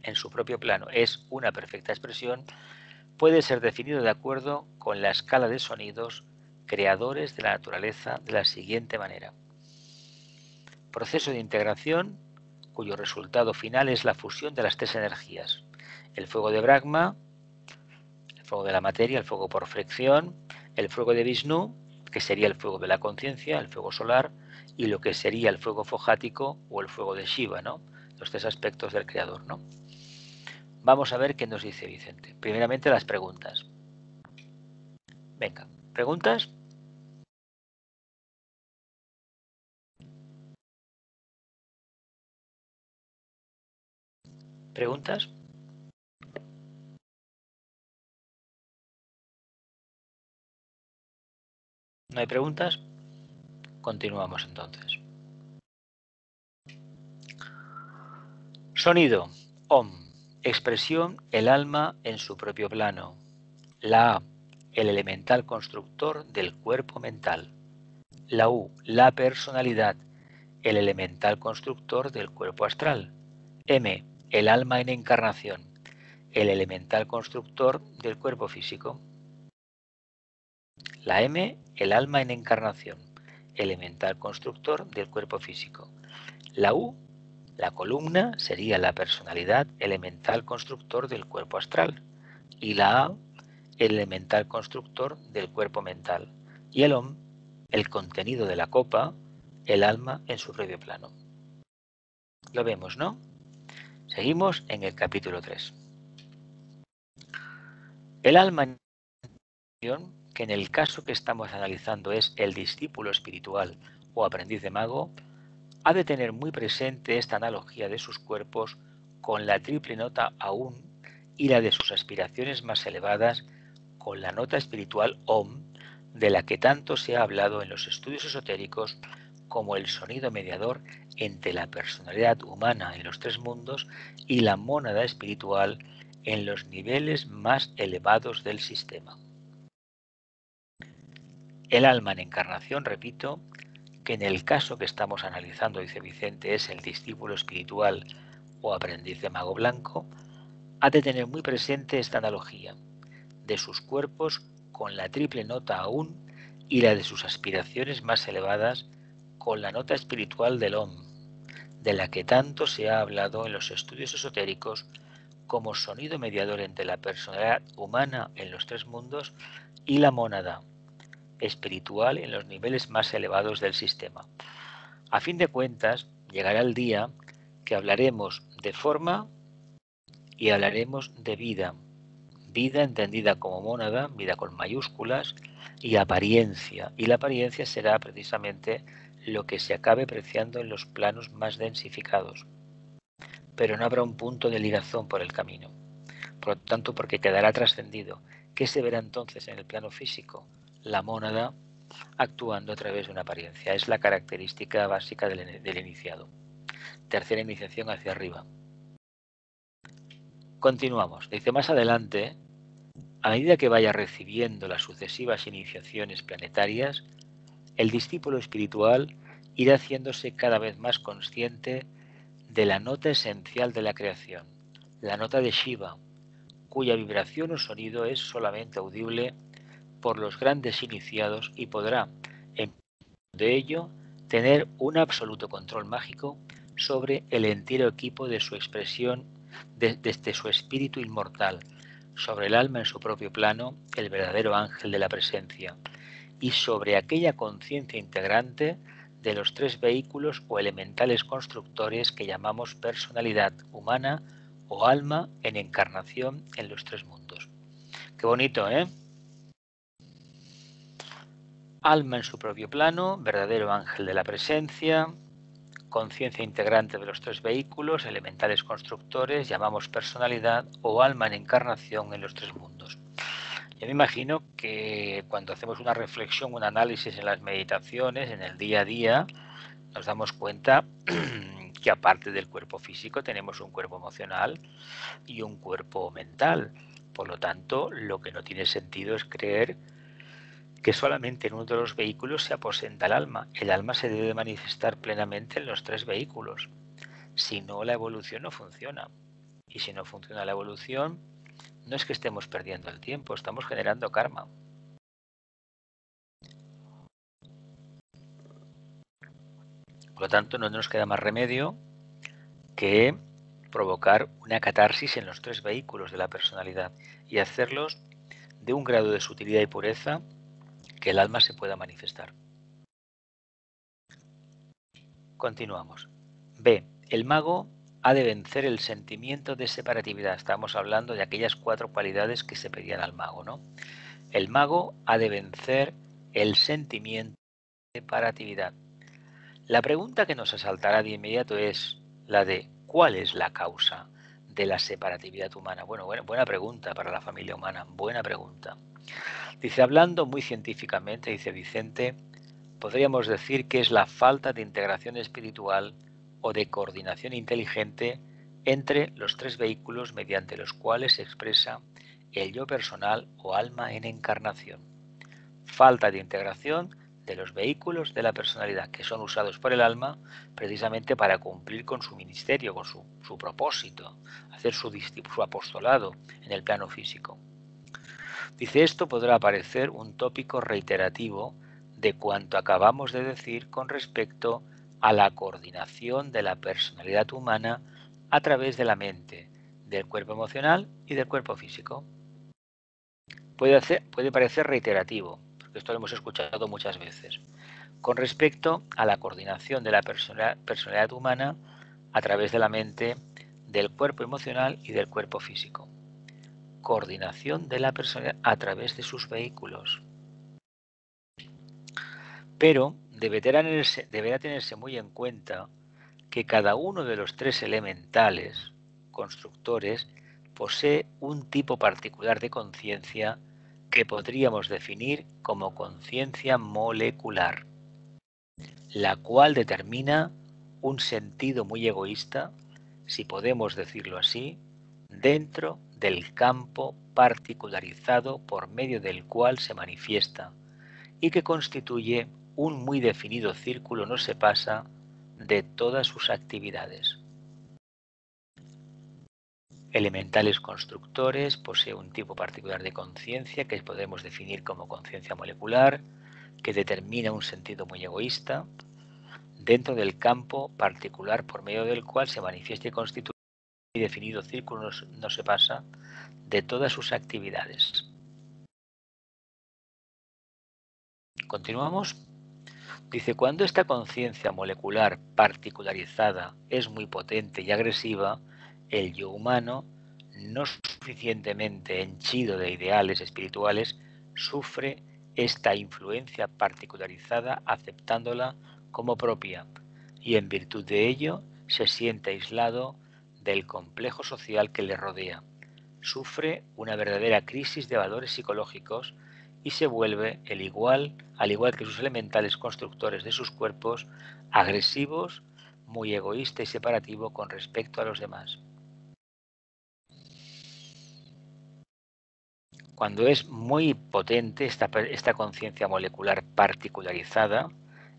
en su propio plano es una perfecta expresión, puede ser definido de acuerdo con la escala de sonidos creadores de la naturaleza de la siguiente manera. Proceso de integración cuyo resultado final es la fusión de las tres energías, el fuego de Brahma, el fuego de la materia, el fuego por fricción, el fuego de Vishnu, que sería el fuego de la conciencia, el fuego solar, y lo que sería el fuego fojático o el fuego de Shiva, ¿no? Los tres aspectos del creador, ¿no? Vamos a ver qué nos dice Vicente. Primeramente las preguntas. Venga, ¿preguntas? ¿Preguntas? ¿No hay preguntas? Continuamos entonces. Sonido. Om. Expresión, el alma en su propio plano. La A, el elemental constructor del cuerpo mental. La U, la personalidad, el elemental constructor del cuerpo astral. M, el alma en encarnación, el elemental constructor del cuerpo físico. La M, el alma en encarnación, elemental constructor del cuerpo físico. La U, la columna, sería la personalidad, elemental constructor del cuerpo astral. Y la A, el elemental constructor del cuerpo mental. Y el Om, el contenido de la copa, el alma en su propio plano. Lo vemos, ¿no? Seguimos en el capítulo 3. El alma en que en el caso que estamos analizando es el discípulo espiritual o aprendiz de mago, ha de tener muy presente esta analogía de sus cuerpos con la triple nota Aum y la de sus aspiraciones más elevadas con la nota espiritual Om, de la que tanto se ha hablado en los estudios esotéricos como el sonido mediador entre la personalidad humana en los tres mundos y la mónada espiritual en los niveles más elevados del sistema. El alma en encarnación, repito, que en el caso que estamos analizando, dice Vicente, es el discípulo espiritual o aprendiz de mago blanco, ha de tener muy presente esta analogía de sus cuerpos con la triple nota Aum y la de sus aspiraciones más elevadas con la nota espiritual del Om, de la que tanto se ha hablado en los estudios esotéricos como sonido mediador entre la personalidad humana en los tres mundos y la mónada espiritual en los niveles más elevados del sistema. A fin de cuentas, llegará el día que hablaremos de forma y hablaremos de vida. Vida entendida como mónada, vida con mayúsculas, y apariencia. Y la apariencia será precisamente lo que se acabe apreciando en los planos más densificados. Pero no habrá un punto de ligazón por el camino. Por lo tanto, porque quedará trascendido. ¿Qué se verá entonces en el plano físico? La mónada actuando a través de una apariencia. Es la característica básica del iniciado. Tercera iniciación hacia arriba. Continuamos. Dice más adelante, a medida que vaya recibiendo las sucesivas iniciaciones planetarias, el discípulo espiritual irá haciéndose cada vez más consciente de la nota esencial de la creación, la nota de Shiva, cuya vibración o sonido es solamente audible por los grandes iniciados y podrá, en de ello, tener un absoluto control mágico sobre el entero equipo de su expresión desde su espíritu inmortal, sobre el alma en su propio plano, el verdadero ángel de la presencia, y sobre aquella conciencia integrante de los tres vehículos o elementales constructores que llamamos personalidad humana o alma en encarnación en los tres mundos. Qué bonito, ¿eh? Alma en su propio plano, verdadero ángel de la presencia, conciencia integrante de los tres vehículos, elementales constructores, llamamos personalidad o alma en encarnación en los tres mundos. Yo me imagino que cuando hacemos una reflexión, un análisis en las meditaciones, en el día a día, nos damos cuenta que aparte del cuerpo físico tenemos un cuerpo emocional y un cuerpo mental. Por lo tanto, lo que no tiene sentido es creer que solamente en uno de los vehículos se aposenta el alma. El alma se debe manifestar plenamente en los tres vehículos. Si no, la evolución no funciona. Y si no funciona la evolución, no es que estemos perdiendo el tiempo, estamos generando karma. Por lo tanto, no nos queda más remedio que provocar una catarsis en los tres vehículos de la personalidad y hacerlos de un grado de sutilidad y pureza que el alma se pueda manifestar. Continuamos. B. El mago ha de vencer el sentimiento de separatividad. Estamos hablando de aquellas 4 cualidades que se pedían al mago, ¿no? El mago ha de vencer el sentimiento de separatividad. La pregunta que nos asaltará de inmediato es la de ¿cuál es la causa de la separatividad humana? Bueno, buena pregunta para la familia humana, buena pregunta. Dice, hablando muy científicamente, dice Vicente, podríamos decir que es la falta de integración espiritual o de coordinación inteligente entre los tres vehículos mediante los cuales se expresa el yo personal o alma en encarnación. Falta de integración de los vehículos de la personalidad que son usados por el alma precisamente para cumplir con su ministerio, con su propósito, hacer su apostolado en el plano físico. Dice, esto podrá parecer un tópico reiterativo de cuanto acabamos de decir con respecto a la coordinación de la personalidad humana a través de la mente, del cuerpo emocional y del cuerpo físico. Puede parecer reiterativo, porque esto lo hemos escuchado muchas veces, con respecto a la coordinación de la personalidad humana a través de la mente, del cuerpo emocional y del cuerpo físico. Coordinación de la personalidad a través de sus vehículos. Pero deberá tenerse muy en cuenta que cada uno de los tres elementales constructores posee un tipo particular de conciencia que podríamos definir como conciencia molecular, la cual determina un sentido muy egoísta, si podemos decirlo así, dentro del campo particularizado por medio del cual se manifiesta y que constituye un muy definido círculo no se pasa de todas sus actividades. Elementales constructores posee un tipo particular de conciencia que podemos definir como conciencia molecular, que determina un sentido muy egoísta, dentro del campo particular por medio del cual se manifiesta y constituye un muy definido círculo no se pasa de todas sus actividades. ¿Continuamos? Dice, cuando esta conciencia molecular particularizada es muy potente y agresiva, el yo humano, no suficientemente henchido de ideales espirituales, sufre esta influencia particularizada aceptándola como propia y en virtud de ello se siente aislado del complejo social que le rodea. Sufre una verdadera crisis de valores psicológicos y se vuelve, al igual que sus elementales constructores de sus cuerpos, agresivos, muy egoísta y separativo con respecto a los demás. Cuando es muy potente esta conciencia molecular particularizada,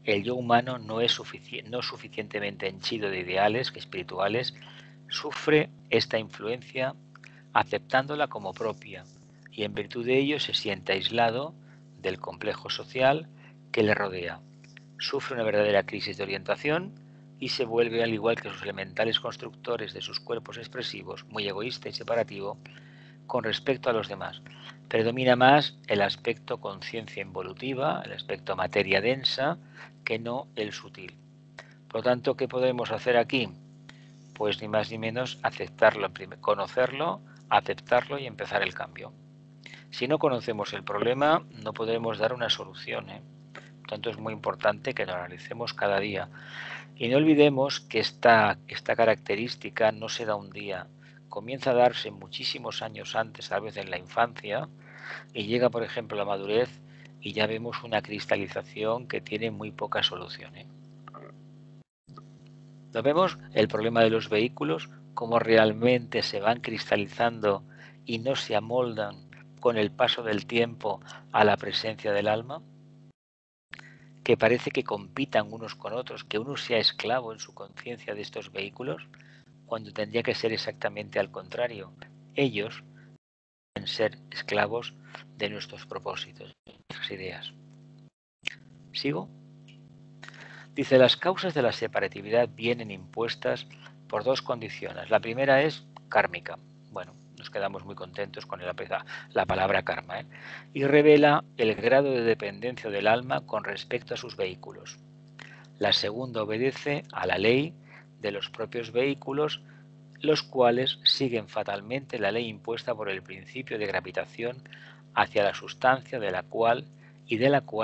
el yo humano no suficientemente henchido de ideales espirituales, sufre esta influencia aceptándola como propia y en virtud de ello se siente aislado del complejo social que le rodea. Sufre una verdadera crisis de orientación y se vuelve, al igual que sus elementales constructores de sus cuerpos expresivos, muy egoísta y separativo con respecto a los demás. Predomina más el aspecto conciencia involutiva, el aspecto materia densa, que no el sutil. Por lo tanto, ¿qué podemos hacer aquí? Pues ni más ni menos aceptarlo, conocerlo, aceptarlo y empezar el cambio. Si no conocemos el problema, no podremos dar una solución, Por tanto, es muy importante que lo analicemos cada día. Y no olvidemos que esta característica no se da un día. Comienza a darse muchísimos años antes, tal vez en la infancia, y llega, por ejemplo, a la madurez y ya vemos una cristalización que tiene muy poca solución, ¿eh? ¿Lo vemos? El problema de los vehículos, cómo realmente se van cristalizando y no se amoldan con el paso del tiempo a la presencia del alma, que parece que compitan unos con otros, que uno sea esclavo en su conciencia de estos vehículos, cuando tendría que ser exactamente al contrario. Ellos deben ser esclavos de nuestros propósitos, de nuestras ideas. ¿Sigo? Dice, las causas de la separatividad vienen impuestas por dos condiciones. La primera es kármica. Bueno, nos quedamos muy contentos con la palabra karma, ¿eh? Y revela el grado de dependencia del alma con respecto a sus vehículos. La segunda obedece a la ley de los propios vehículos, los cuales siguen fatalmente la ley impuesta por el principio de gravitación hacia la sustancia de la cual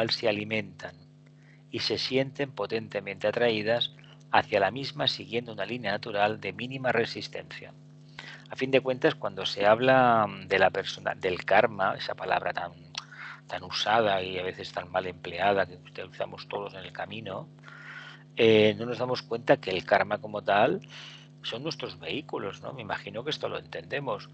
se alimentan, y se sienten potentemente atraídas hacia la misma siguiendo una línea natural de mínima resistencia. A fin de cuentas, cuando se habla de la persona, del karma, esa palabra tan usada y a veces tan mal empleada que utilizamos todos en el camino, no nos damos cuenta que el karma como tal son nuestros vehículos, ¿no? Me imagino que esto lo entendemos.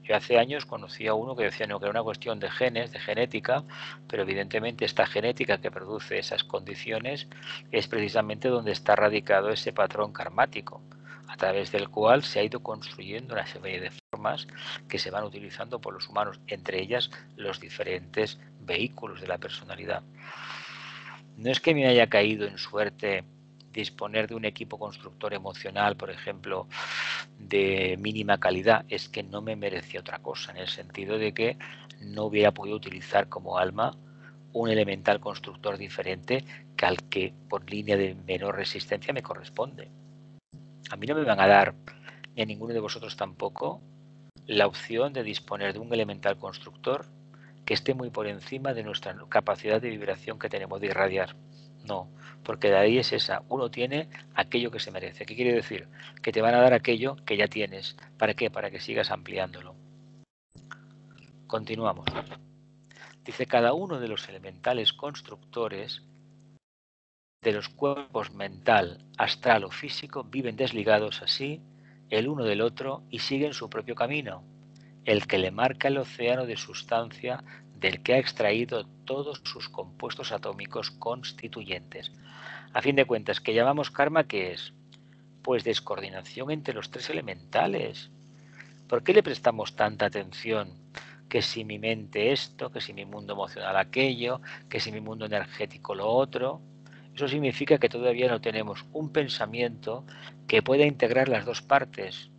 Yo hace años conocí a uno que decía no, que era una cuestión de genes, de genética, pero evidentemente esta genética que produce esas condiciones es precisamente donde está radicado ese patrón karmático, a través del cual se ha ido construyendo una serie de formas que se van utilizando por los humanos, entre ellas los diferentes vehículos de la personalidad. No es que me haya caído en suerte disponer de un equipo constructor emocional, por ejemplo, de mínima calidad, es que no me merecía otra cosa, en el sentido de que no hubiera podido utilizar como alma un elemental constructor diferente que al que por línea de menor resistencia me corresponde. A mí no me van a dar, ni a ninguno de vosotros tampoco, la opción de disponer de un elemental constructor que esté muy por encima de nuestra capacidad de vibración que tenemos de irradiar. No, porque de ahí es esa. Uno tiene aquello que se merece. ¿Qué quiere decir? Que te van a dar aquello que ya tienes. ¿Para qué? Para que sigas ampliándolo. Continuamos. Dice, cada uno de los elementales constructores de los cuerpos mental, astral o físico viven desligados así el uno del otro y siguen su propio camino, el que le marca el océano de sustancia del que ha extraído todos sus compuestos atómicos constituyentes. A fin de cuentas, ¿qué llamamos karma? ¿Qué es? Pues descoordinación entre los tres elementales. ¿Por qué le prestamos tanta atención? Que si mi mente esto, que si mi mundo emocional aquello, que si mi mundo energético lo otro. Eso significa que todavía no tenemos un pensamiento que pueda integrar las dos partes.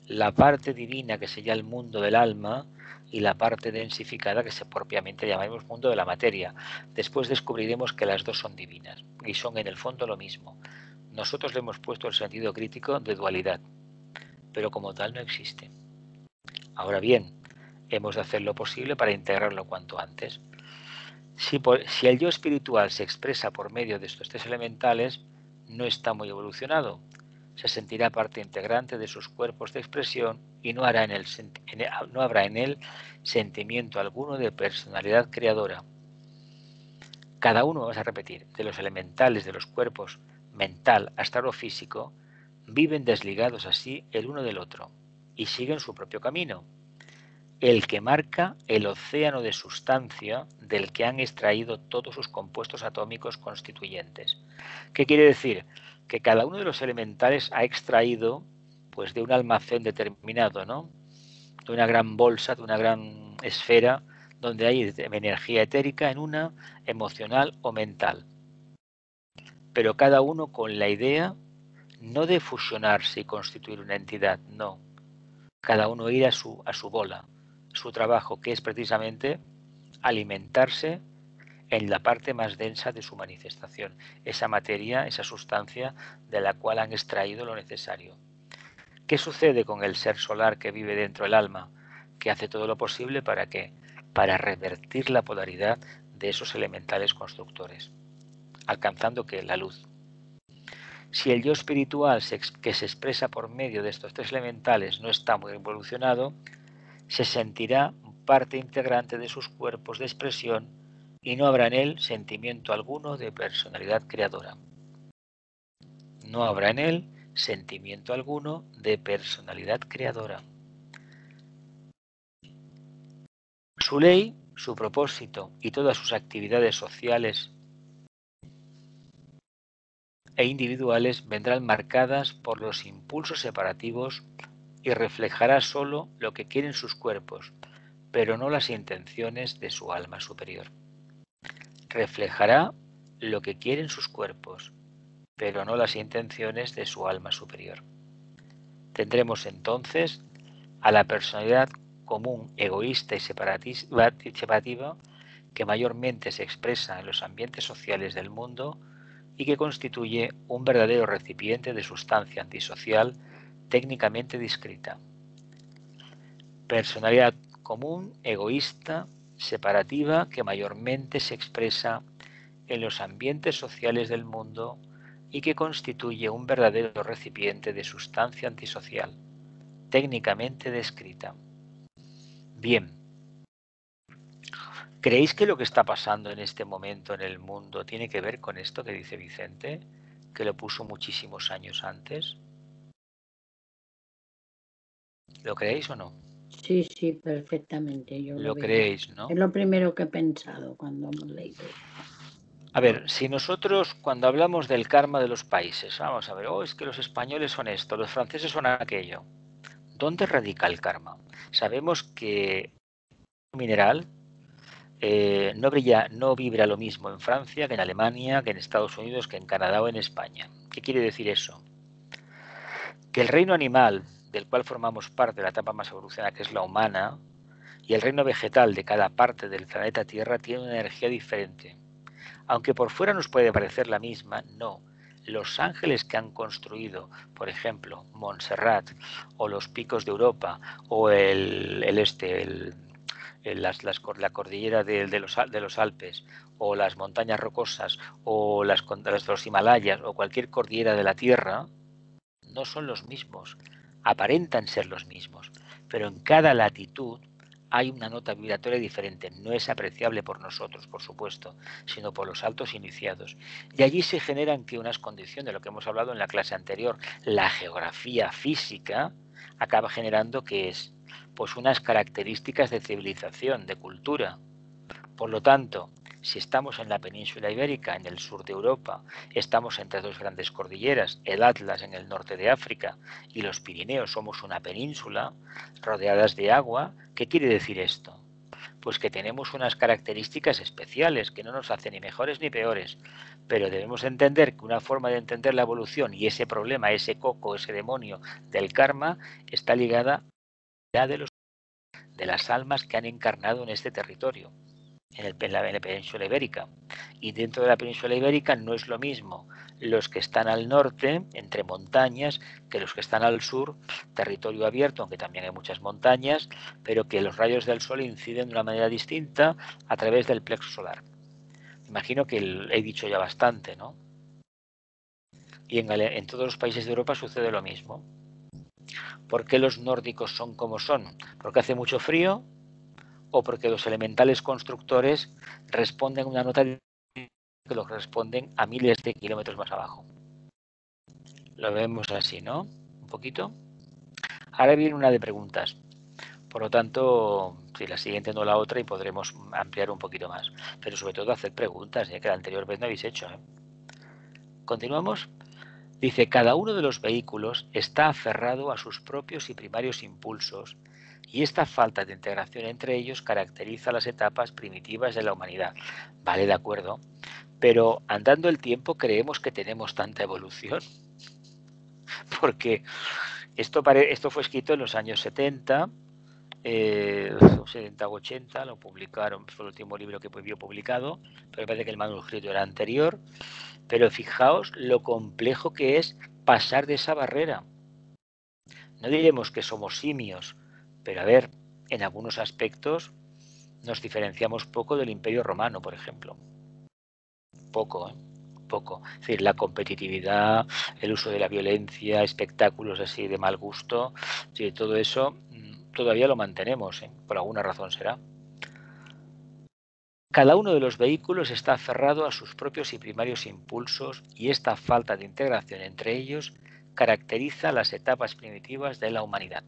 La parte divina que sería el mundo del alma y la parte densificada que se propiamente llamamos mundo de la materia. Después descubriremos que las dos son divinas y son en el fondo lo mismo. Nosotros le hemos puesto el sentido crítico de dualidad, pero como tal no existe. Ahora bien, hemos de hacer lo posible para integrarlo cuanto antes. Si el yo espiritual se expresa por medio de estos tres elementales, no está muy evolucionado. Se sentirá parte integrante de sus cuerpos de expresión y no habrá en él sentimiento alguno de personalidad creadora. Cada uno, vamos a repetir, de los elementales de los cuerpos mental, astral o físico, viven desligados así el uno del otro y siguen su propio camino, el que marca el océano de sustancia del que han extraído todos sus compuestos atómicos constituyentes. ¿Qué quiere decir? Que cada uno de los elementales ha extraído pues de un almacén determinado, ¿no? De una gran bolsa, de una gran esfera, donde hay energía etérica en una, emocional o mental. Pero cada uno con la idea no de fusionarse y constituir una entidad, no. Cada uno ir a su bola, su trabajo, que es precisamente alimentarse en la parte más densa de su manifestación, esa materia, esa sustancia de la cual han extraído lo necesario. ¿Qué sucede con el ser solar que vive dentro del alma? Que hace todo lo posible para ¿qué? Para revertir la polaridad de esos elementales constructores, alcanzando ¿qué? La luz. Si el yo espiritual que se expresa por medio de estos tres elementales no está muy evolucionado, se sentirá parte integrante de sus cuerpos de expresión y no habrá en él sentimiento alguno de personalidad creadora. No habrá en él sentimiento alguno de personalidad creadora. Su ley, su propósito y todas sus actividades sociales e individuales vendrán marcadas por los impulsos separativos y reflejará sólo lo que quieren sus cuerpos, pero no las intenciones de su alma superior. Reflejará lo que quieren sus cuerpos, pero no las intenciones de su alma superior. Tendremos entonces a la personalidad común, egoísta y separativa que mayormente se expresa en los ambientes sociales del mundo y que constituye un verdadero recipiente de sustancia antisocial técnicamente descrita. Personalidad común, egoísta, separativa, que mayormente se expresa en los ambientes sociales del mundo y que constituye un verdadero recipiente de sustancia antisocial, técnicamente descrita. Bien, ¿creéis que lo que está pasando en este momento en el mundo tiene que ver con esto que dice Vicente, que lo puso muchísimos años antes? ¿Lo creéis o no? Sí, sí, perfectamente. Yo Lo veo. creéis, ¿no? Es lo primero que he pensado cuando hemos leído. A ver, si nosotros cuando hablamos del karma de los países, vamos a ver, es que los españoles son esto, los franceses son aquello. ¿Dónde radica el karma? Sabemos que un mineral no vibra lo mismo en Francia que en Alemania, que en Estados Unidos, que en Canadá o en España. ¿Qué quiere decir eso? Que el reino animal, del cual formamos parte de la etapa más evolucionada, que es la humana, y el reino vegetal de cada parte del planeta Tierra tiene una energía diferente. Aunque por fuera nos puede parecer la misma, no. Los ángeles que han construido, por ejemplo, Montserrat, o los picos de Europa, o la cordillera de los Alpes, o las montañas rocosas, o los Himalayas, o cualquier cordillera de la Tierra, no son los mismos. Aparentan ser los mismos, pero en cada latitud hay una nota vibratoria diferente. No es apreciable por nosotros, por supuesto, sino por los altos iniciados. Y allí se generan que unas condiciones, de lo que hemos hablado en la clase anterior, la geografía física, acaba generando que es pues unas características de civilización, de cultura. Por lo tanto, si estamos en la península ibérica, en el sur de Europa, estamos entre dos grandes cordilleras, el Atlas en el norte de África y los Pirineos, somos una península rodeadas de agua. ¿Qué quiere decir esto? Pues que tenemos unas características especiales que no nos hacen ni mejores ni peores, pero debemos entender que una forma de entender la evolución y ese problema, ese coco, ese demonio del karma, está ligada a de las almas que han encarnado en este territorio. En la península ibérica. Y dentro de la península ibérica no es lo mismo los que están al norte, entre montañas, que los que están al sur, territorio abierto, aunque también hay muchas montañas, pero que los rayos del sol inciden de una manera distinta a través del plexo solar. Imagino que he dicho ya bastante, ¿no? Y en todos los países de Europa sucede lo mismo. ¿Por qué los nórdicos son como son? ¿Porque hace mucho frío? ¿O porque los elementales constructores responden a una nota que los responden a miles de kilómetros más abajo? Lo vemos así, ¿no? Un poquito. Ahora viene una de preguntas. Por lo tanto, si la siguiente no la otra, y podremos ampliar un poquito más. Pero sobre todo hacer preguntas, ya que la anterior vez no habéis hecho. ¿Continuamos? Dice, cada uno de los vehículos está aferrado a sus propios y primarios impulsos, y esta falta de integración entre ellos caracteriza las etapas primitivas de la humanidad. Vale, de acuerdo, pero andando el tiempo creemos que tenemos tanta evolución, porque esto fue escrito en los años 70, 70 o 80, lo publicaron, fue el último libro que vio publicado, pero parece que el manuscrito era anterior. Pero fijaos lo complejo que es pasar de esa barrera. No diremos que somos simios, pero a ver, en algunos aspectos nos diferenciamos poco del Imperio Romano, por ejemplo. Poco, ¿eh? Poco. Es decir, la competitividad, el uso de la violencia, espectáculos así de mal gusto, sí, todo eso todavía lo mantenemos, ¿eh? Por alguna razón será. Cada uno de los vehículos está aferrado a sus propios y primarios impulsos y esta falta de integración entre ellos caracteriza las etapas primitivas de la humanidad,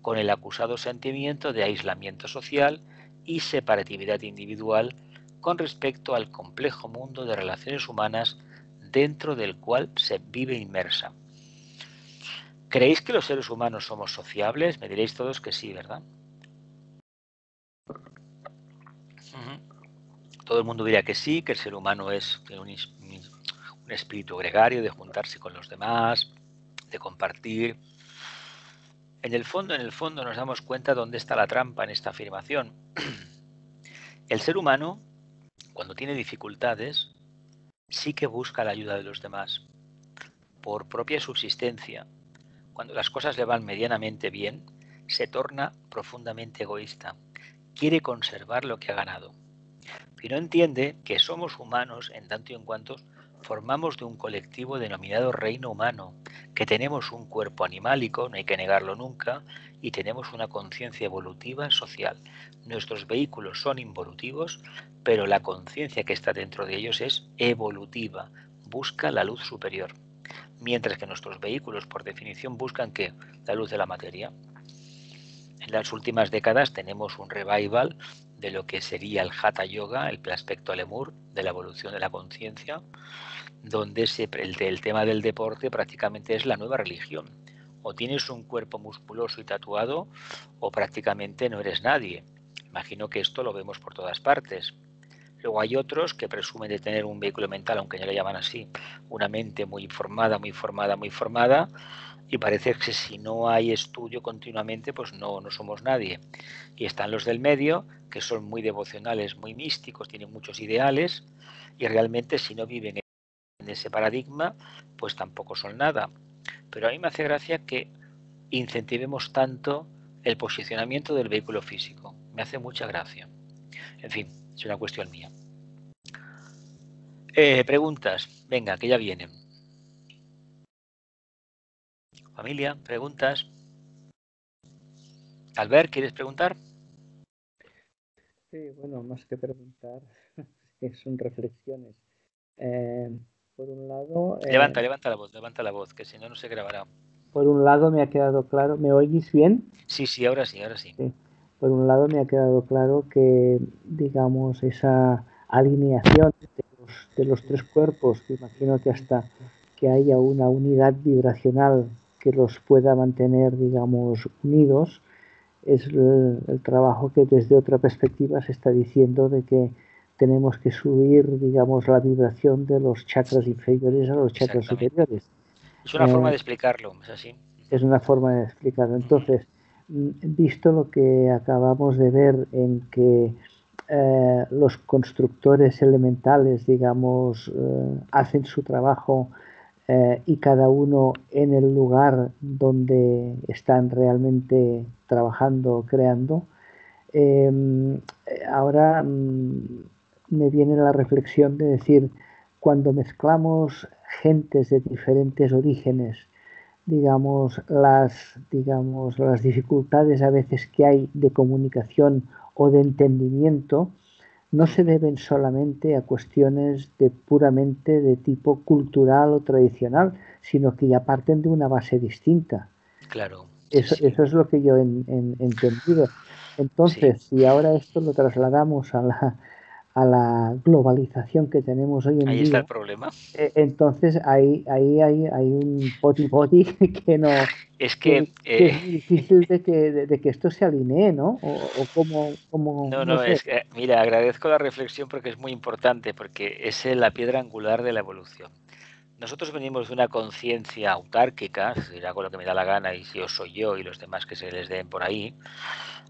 con el acusado sentimiento de aislamiento social y separatividad individual con respecto al complejo mundo de relaciones humanas dentro del cual se vive inmersa. ¿Creéis que los seres humanos somos sociables? Me diréis todos que sí, ¿verdad? Todo el mundo diría que sí, que el ser humano tiene un espíritu gregario de juntarse con los demás, de compartir. En el fondo nos damos cuenta dónde está la trampa en esta afirmación. El ser humano, cuando tiene dificultades, sí que busca la ayuda de los demás, por propia subsistencia. Cuando las cosas le van medianamente bien, se torna profundamente egoísta. Quiere conservar lo que ha ganado. Pero no entiende que somos humanos en tanto y en cuanto formamos de un colectivo denominado reino humano, que tenemos un cuerpo animálico, no hay que negarlo nunca, y tenemos una conciencia evolutiva social. Nuestros vehículos son involutivos, pero la conciencia que está dentro de ellos es evolutiva, busca la luz superior. Mientras que nuestros vehículos, por definición, buscan ¿qué? La luz de la materia. En las últimas décadas tenemos un revival de lo que sería el Hatha Yoga, el aspecto lemur de la evolución de la conciencia, donde el tema del deporte prácticamente es la nueva religión. O tienes un cuerpo musculoso y tatuado, o prácticamente no eres nadie. Imagino que esto lo vemos por todas partes. Luego hay otros que presumen de tener un vehículo mental, aunque no lo llaman así, una mente muy formada, y parece que si no hay estudio continuamente, pues no somos nadie. Y están los del medio, que son muy devocionales, muy místicos, tienen muchos ideales, y realmente si no viven en ese paradigma, pues tampoco son nada. Pero a mí me hace gracia que incentivemos tanto el posicionamiento del vehículo físico. Me hace mucha gracia. En fin, es una cuestión mía. Preguntas. Venga, que ya vienen. Familia, preguntas. Albert, ¿quieres preguntar? Sí, bueno, más que preguntar, son reflexiones. Por un lado... Levanta la voz, que si no, no se grabará. Por un lado me ha quedado claro, ¿me oís bien? Sí, ahora sí. Sí. Por un lado me ha quedado claro que, digamos, esa alineación de los tres cuerpos, que imagino que hasta que haya una unidad vibracional que los pueda mantener, digamos, unidos, es el trabajo que desde otra perspectiva se está diciendo de que tenemos que subir, digamos, la vibración de los chakras inferiores a los chakras superiores. Es una forma de explicarlo, es así. Es una forma de explicarlo. Entonces, visto lo que acabamos de ver en que los constructores elementales, digamos, hacen su trabajo y cada uno en el lugar donde están realmente trabajando, creando, ahora me viene la reflexión de decir, cuando mezclamos gentes de diferentes orígenes, digamos las dificultades a veces que hay de comunicación o de entendimiento no se deben solamente a cuestiones de puramente de tipo cultural o tradicional, sino que ya parten de una base distinta. Claro. Eso es lo que yo he entendido. Entonces, si ahora esto lo trasladamos a la globalización que tenemos hoy en día. Ahí está el problema. Entonces ahí hay un poti que no es que es muy difícil de que esto se alinee, ¿no? O como no sé. Es que, mira, agradezco la reflexión porque es muy importante, porque es la piedra angular de la evolución. Nosotros venimos de una conciencia autárquica, es decir, hago lo que me da la gana y si yo soy yo y los demás que se les den por ahí,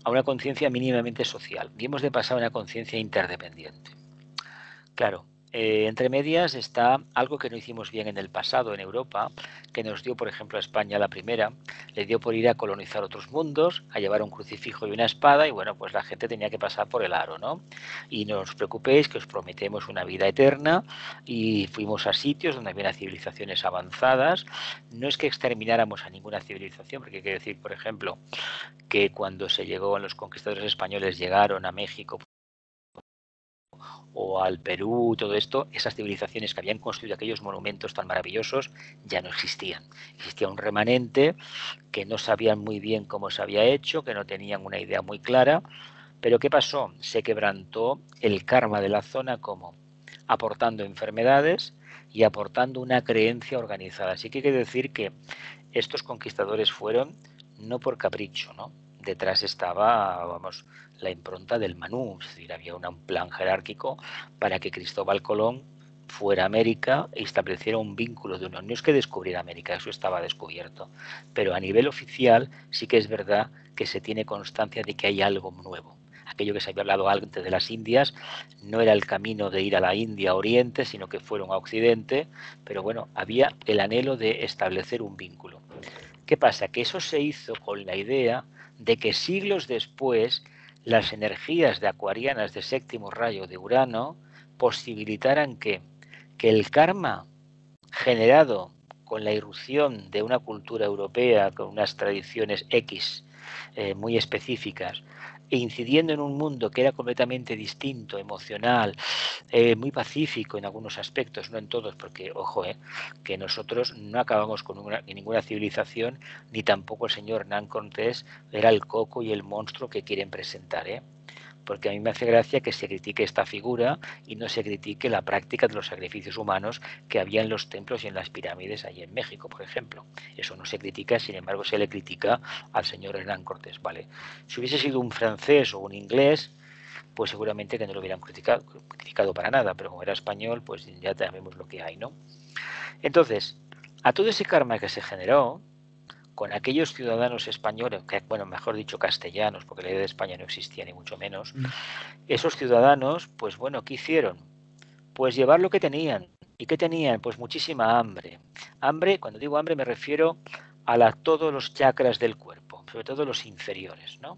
a una conciencia mínimamente social. Y hemos de pasar a una conciencia interdependiente. Claro, Entre medias está algo que no hicimos bien en el pasado en Europa, que nos dio, por ejemplo, a España la primera, le dio por ir a colonizar otros mundos, a llevar un crucifijo y una espada, y bueno, pues la gente tenía que pasar por el aro, ¿no? Y no os preocupéis, que os prometemos una vida eterna, y fuimos a sitios donde había civilizaciones avanzadas. No es que extermináramos a ninguna civilización, porque hay que decir, por ejemplo, que cuando se llegó, los conquistadores españoles llegaron a México o al Perú, todo esto, esas civilizaciones que habían construido aquellos monumentos tan maravillosos ya no existían. Existía un remanente que no sabían muy bien cómo se había hecho, que no tenían una idea muy clara, pero ¿qué pasó? Se quebrantó el karma de la zona como aportando enfermedades y aportando una creencia organizada. Así que hay que decir que estos conquistadores fueron no por capricho, ¿no? Detrás estaba, vamos, la impronta del Manú, es decir, había un plan jerárquico para que Cristóbal Colón fuera a América e estableciera un vínculo de unión. No es que descubriera América, eso estaba descubierto, pero a nivel oficial sí que es verdad que se tiene constancia de que hay algo nuevo. Aquello que se había hablado antes de las Indias no era el camino de ir a la India Oriente, sino que fueron a Occidente, pero bueno, había el anhelo de establecer un vínculo. ¿Qué pasa? Que eso se hizo con la idea de que siglos después las energías de acuarianas de séptimo rayo de Urano posibilitaran que el karma generado con la irrupción de una cultura europea con unas tradiciones X muy específicas e incidiendo en un mundo que era completamente distinto, emocional, muy pacífico en algunos aspectos, no en todos, porque, ojo, que nosotros no acabamos con ninguna civilización, ni tampoco el señor Hernán Cortés era el coco y el monstruo que quieren presentar, porque a mí me hace gracia que se critique esta figura y no se critique la práctica de los sacrificios humanos que había en los templos y en las pirámides allí en México, por ejemplo. Eso no se critica, sin embargo se le critica al señor Hernán Cortés, ¿vale? Si hubiese sido un francés o un inglés, pues seguramente que no lo hubieran criticado para nada, pero como era español, pues ya sabemos lo que hay, ¿no? Entonces, a todo ese karma que se generó, con aquellos ciudadanos españoles, que, bueno, mejor dicho castellanos, porque la idea de España no existía ni mucho menos, esos ciudadanos, pues bueno, ¿qué hicieron? Pues llevar lo que tenían. ¿Y qué tenían? Pues muchísima hambre. Hambre, cuando digo hambre me refiero a todos los chakras del cuerpo, sobre todo los inferiores, ¿no?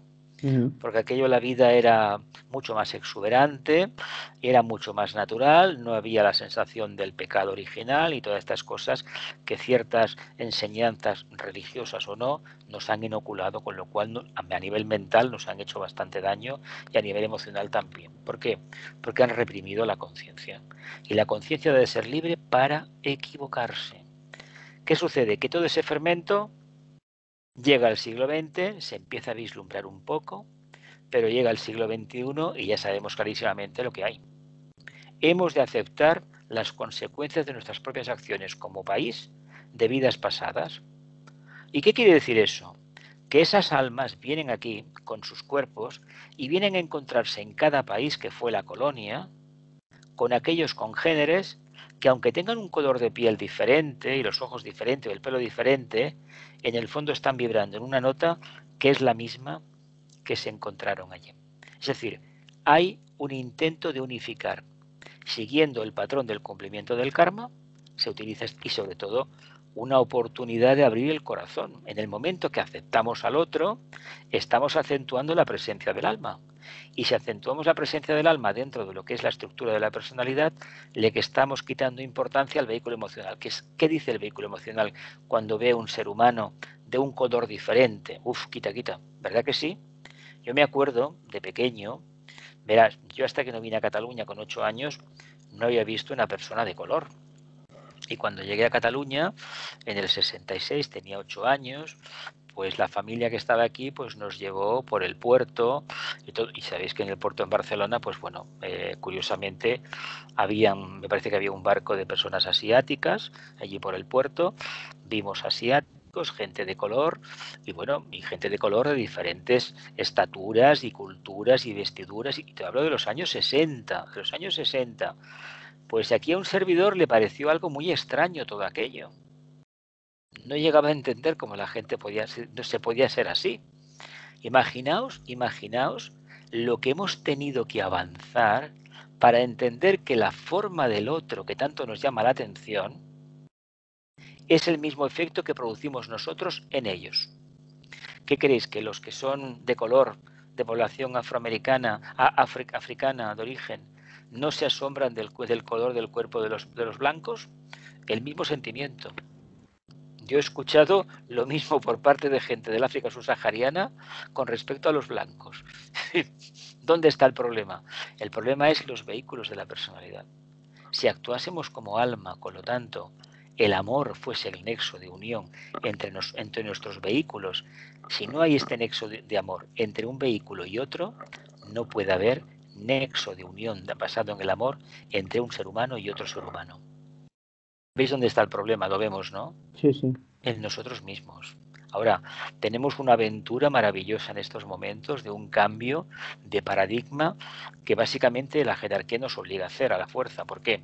Porque aquello, la vida era mucho más exuberante, era mucho más natural, no había la sensación del pecado original y todas estas cosas que ciertas enseñanzas religiosas o no nos han inoculado, con lo cual a nivel mental nos han hecho bastante daño y a nivel emocional también. ¿Por qué? Porque han reprimido la conciencia. Y la conciencia debe ser libre para equivocarse. ¿Qué sucede? Que todo ese fermento llega al siglo XX, se empieza a vislumbrar un poco, pero llega al siglo XXI y ya sabemos clarísimamente lo que hay. Hemos de aceptar las consecuencias de nuestras propias acciones como país de vidas pasadas. ¿Y qué quiere decir eso? Que esas almas vienen aquí con sus cuerpos y vienen a encontrarse en cada país que fue la colonia con aquellos congéneres que, aunque tengan un color de piel diferente y los ojos diferentes o el pelo diferente, en el fondo están vibrando en una nota que es la misma que se encontraron allí. Es decir, hay un intento de unificar. Siguiendo el patrón del cumplimiento del karma, se utiliza, y sobre todo una oportunidad de abrir el corazón. En el momento que aceptamos al otro, estamos acentuando la presencia del alma. Y si acentuamos la presencia del alma dentro de lo que es la estructura de la personalidad, le que estamos quitando importancia al vehículo emocional. ¿Qué dice el vehículo emocional cuando ve a un ser humano de un color diferente? Uf, quita, ¿verdad que sí? Yo me acuerdo de pequeño, verás, yo hasta que no vine a Cataluña con 8 años no había visto una persona de color. Y cuando llegué a Cataluña, en el 66, tenía 8 años, pues la familia que estaba aquí pues nos llevó por el puerto y sabéis que en el puerto en Barcelona, pues bueno, curiosamente me parece que había un barco de personas asiáticas allí por el puerto, vimos asiáticos, gente de color y bueno, y gente de color de diferentes estaturas y culturas y vestiduras, y te hablo de los años 60, pues aquí a un servidor le pareció algo muy extraño todo aquello. No llegaba a entender cómo la gente se podía ser así. Imaginaos lo que hemos tenido que avanzar para entender que la forma del otro que tanto nos llama la atención es el mismo efecto que producimos nosotros en ellos. ¿Qué creéis? ¿Que los que son de color, de población afroamericana, africana de origen, no se asombran del color del cuerpo de los blancos? El mismo sentimiento. Yo he escuchado lo mismo por parte de gente del África subsahariana con respecto a los blancos. ¿Dónde está el problema? El problema es los vehículos de la personalidad. Si actuásemos como alma, con lo tanto, el amor fuese el nexo de unión entre nuestros vehículos, si no hay este nexo de amor entre un vehículo y otro, no puede haber nexo de unión basado en el amor entre un ser humano y otro ser humano. ¿Veis dónde está el problema? Lo vemos, ¿no? Sí, sí. En nosotros mismos. Ahora, tenemos una aventura maravillosa en estos momentos de un cambio de paradigma que básicamente la jerarquía nos obliga a hacer a la fuerza. ¿Por qué?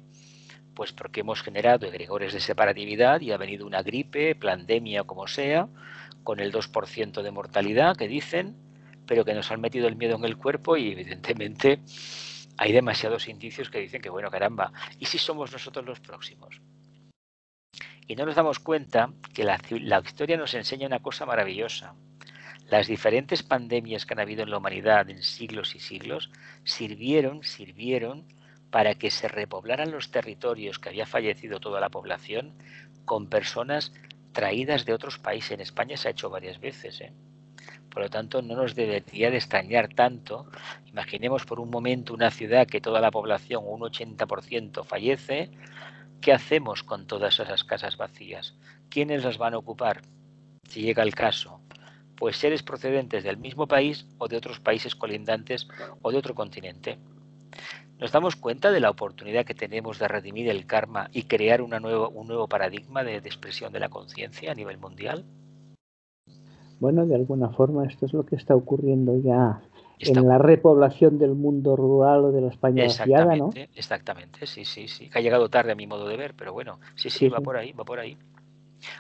Pues porque hemos generado egregores de separatividad y ha venido una gripe, pandemia o como sea, con el 2% de mortalidad que dicen, pero que nos han metido el miedo en el cuerpo y evidentemente hay demasiados indicios que dicen que, bueno, caramba, ¿y si somos nosotros los próximos? Y no nos damos cuenta que la historia nos enseña una cosa maravillosa. Las diferentes pandemias que han habido en la humanidad en siglos y siglos sirvieron para que se repoblaran los territorios que había fallecido toda la población con personas traídas de otros países. En España se ha hecho varias veces, ¿eh? Por lo tanto, no nos debería de extrañar tanto. Imaginemos por un momento una ciudad que toda la población, un 80% fallece. ¿Qué hacemos con todas esas casas vacías? ¿Quiénes las van a ocupar? Si llega el caso, pues seres procedentes del mismo país o de otros países colindantes o de otro continente. ¿Nos damos cuenta de la oportunidad que tenemos de redimir el karma y crear un nuevo paradigma de expresión de la conciencia a nivel mundial? Bueno, de alguna forma esto es lo que está ocurriendo ya en la repoblación del mundo rural o de la España vaciada, ¿no? Exactamente, sí. Que ha llegado tarde a mi modo de ver, pero bueno, sí, va por ahí.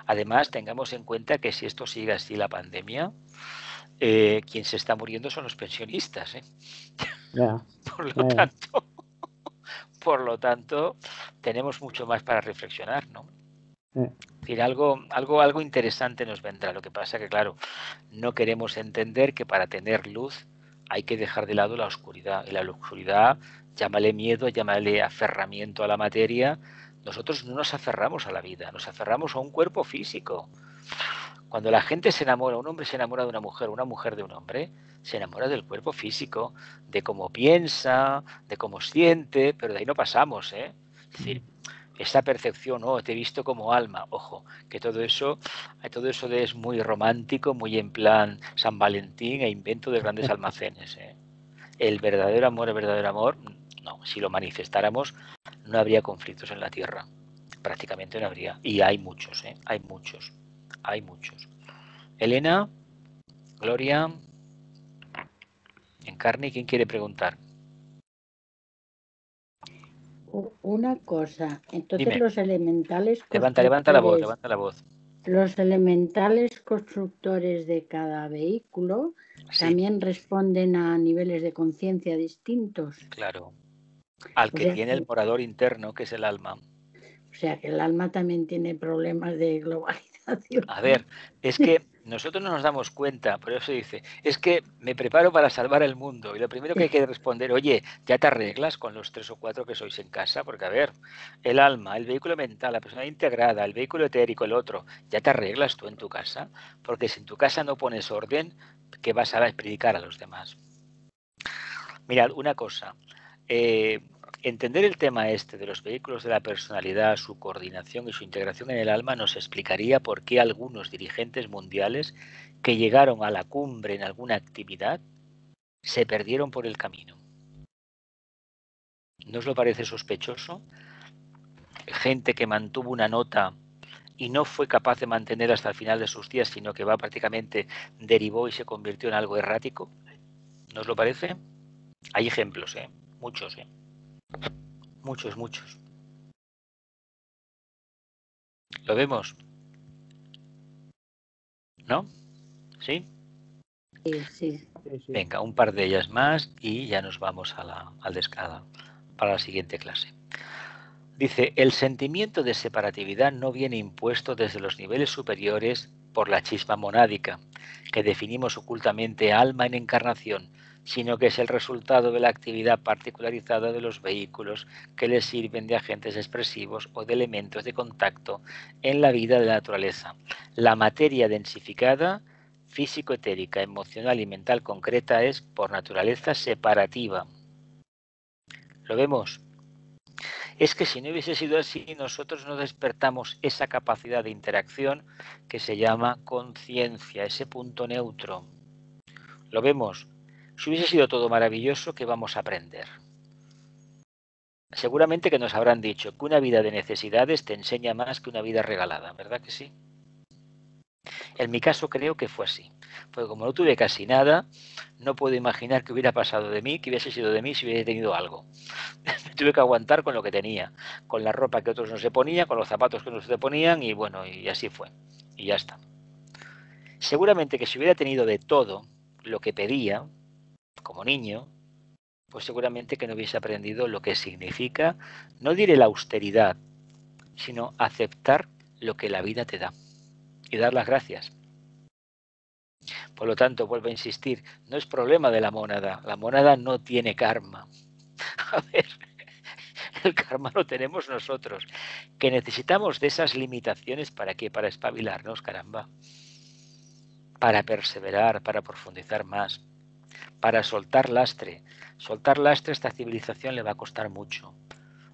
Además, tengamos en cuenta que si esto sigue así la pandemia, quien se está muriendo son los pensionistas, ¿eh? Yeah. Por lo tanto, tenemos mucho más para reflexionar, ¿no? Es decir, algo interesante nos vendrá. Lo que pasa que, claro, no queremos entender que para tener luz hay que dejar de lado la oscuridad. Y la oscuridad, llámale miedo, llámale aferramiento a la materia. Nosotros no nos aferramos a la vida, nos aferramos a un cuerpo físico. Cuando la gente se enamora, un hombre se enamora de una mujer de un hombre, se enamora del cuerpo físico, de cómo piensa, de cómo siente, pero de ahí no pasamos, ¿eh? Es decir, esa percepción, te he visto como alma, ojo, que todo eso es muy romántico, muy en plan San Valentín e invento de grandes almacenes, ¿eh? El verdadero amor, no, si lo manifestáramos, no habría conflictos en la tierra, prácticamente no habría, y hay muchos, hay muchos. Elena, Gloria, Encarni, ¿quién quiere preguntar? Una cosa, entonces Dime. Los elementales levanta la voz. Los elementales constructores de cada vehículo también responden a niveles de conciencia distintos. Claro. Al que tiene el morador interno, que es el alma. O sea que el alma también tiene problemas de globalización. A ver, es que nosotros no nos damos cuenta, por eso dice, es que me preparo para salvar el mundo. Y lo primero que hay que responder, oye, ¿ya te arreglas con los 3 o 4 que sois en casa? Porque, a ver, el alma, el vehículo mental, la persona integrada, el vehículo etérico, el otro, ¿ya te arreglas tú en tu casa? Porque si en tu casa no pones orden, ¿qué vas a predicar a los demás? Mirad, una cosa, entender el tema de los vehículos de la personalidad, su coordinación y su integración en el alma nos explicaría por qué algunos dirigentes mundiales que llegaron a la cumbre en alguna actividad se perdieron por el camino. ¿No os lo parece sospechoso? Gente que mantuvo una nota y no fue capaz de mantener hasta el final de sus días, sino que prácticamente derivó y se convirtió en algo errático. ¿No os lo parece? Hay ejemplos, muchos, Muchos. ¿Lo vemos? ¿No? ¿Sí? Sí. Venga, un par de ellas más y ya nos vamos al descada. para la siguiente clase. Dice, el sentimiento de separatividad no viene impuesto desde los niveles superiores por la chispa monádica, que definimos ocultamente alma en encarnación, sino que es el resultado de la actividad particularizada de los vehículos que les sirven de agentes expresivos o de elementos de contacto en la vida de la naturaleza. La materia densificada, físico-etérica, emocional y mental concreta es, por naturaleza, separativa. ¿Lo vemos? Es que si no hubiese sido así, nosotros no despertamos esa capacidad de interacción que se llama conciencia, ese punto neutro. ¿Lo vemos? Si hubiese sido todo maravilloso, ¿qué vamos a aprender? Seguramente que nos habrán dicho que una vida de necesidades te enseña más que una vida regalada, ¿verdad que sí? En mi caso creo que fue así. Porque como no tuve casi nada, no puedo imaginar qué hubiera pasado de mí, qué hubiese sido de mí si hubiera tenido algo. Me tuve que aguantar con lo que tenía, con la ropa que otros no se ponían, con los zapatos que otros se ponían y bueno, y así fue. Y ya está. Seguramente que si hubiera tenido de todo lo que pedía, como niño, pues seguramente que no hubiese aprendido lo que significa, no diré la austeridad, sino aceptar lo que la vida te da y dar las gracias. Por lo tanto, vuelvo a insistir, no es problema de la mónada no tiene karma. A ver, el karma lo tenemos nosotros, que necesitamos de esas limitaciones ¿para qué? Para espabilarnos, caramba, para perseverar, para profundizar más, para soltar lastre. Soltar lastre a esta civilización le va a costar mucho.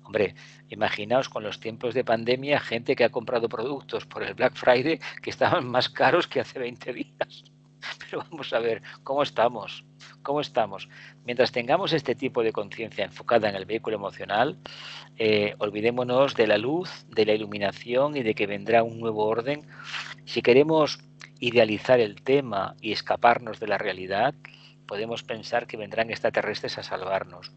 Hombre, imaginaos con los tiempos de pandemia gente que ha comprado productos por el Black Friday que estaban más caros que hace 20 días. Pero vamos a ver, ¿cómo estamos? ¿Cómo estamos? Mientras tengamos este tipo de conciencia enfocada en el vehículo emocional, olvidémonos de la luz, de la iluminación y de que vendrá un nuevo orden. Si queremos idealizar el tema y escaparnos de la realidad, podemos pensar que vendrán extraterrestres a salvarnos.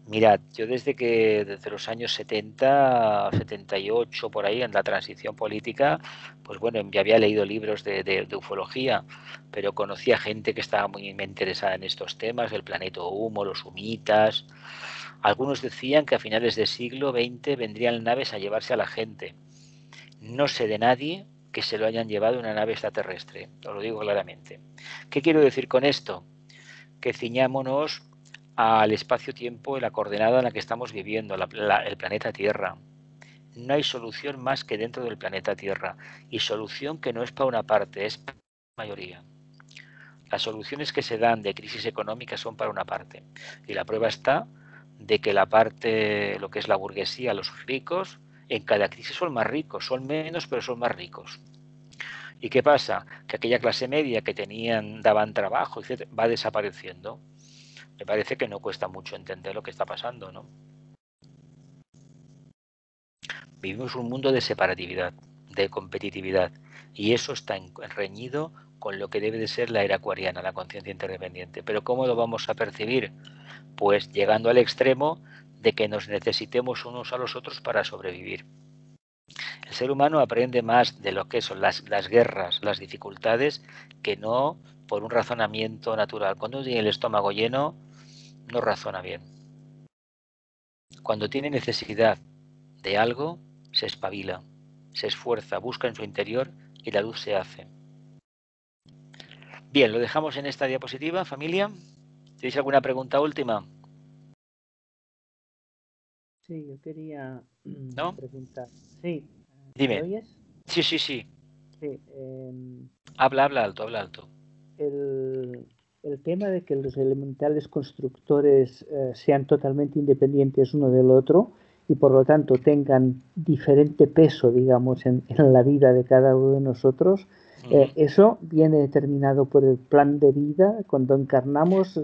Mirad, yo desde los años 70, 78, por ahí, en la transición política, pues bueno, ya había leído libros de ufología, pero conocía gente que estaba muy interesada en estos temas, el planeta humo, los humitas. Algunos decían que a finales del siglo XX vendrían naves a llevarse a la gente. No sé de nadie que se lo hayan llevado una nave extraterrestre, os lo digo claramente. ¿Qué quiero decir con esto? Que ciñámonos al espacio-tiempo y la coordenada en la que estamos viviendo, el planeta Tierra. No hay solución más que dentro del planeta Tierra, y solución que no es para una parte, es para la mayoría. Las soluciones que se dan de crisis económica son para una parte, y la prueba está de que la parte, lo que es la burguesía, los ricos, en cada crisis son más ricos, son menos pero son más ricos. ¿Y qué pasa? Que aquella clase media que daban trabajo, etc., va desapareciendo. Me parece que no cuesta mucho entender lo que está pasando, ¿no? Vivimos un mundo de separatividad, de competitividad, y eso está reñido con lo que debe de ser la era acuariana, la conciencia interdependiente. Pero ¿cómo lo vamos a percibir? Pues llegando al extremo de que nos necesitemos unos a los otros para sobrevivir. El ser humano aprende más de lo que son las guerras, las dificultades, que no por un razonamiento natural. Cuando uno tiene el estómago lleno, no razona bien. Cuando tiene necesidad de algo, se espabila, se esfuerza, busca en su interior y la luz se hace. Bien, lo dejamos en esta diapositiva, familia. ¿Tenéis alguna pregunta última? Sí, yo quería ¿No? preguntar. Sí. Dime. ¿Me oyes? Sí. Sí. Habla alto. El tema de que los elementales constructores sean totalmente independientes uno del otro y por lo tanto tengan diferente peso, digamos, en la vida de cada uno de nosotros, eso viene determinado por el plan de vida. Cuando encarnamos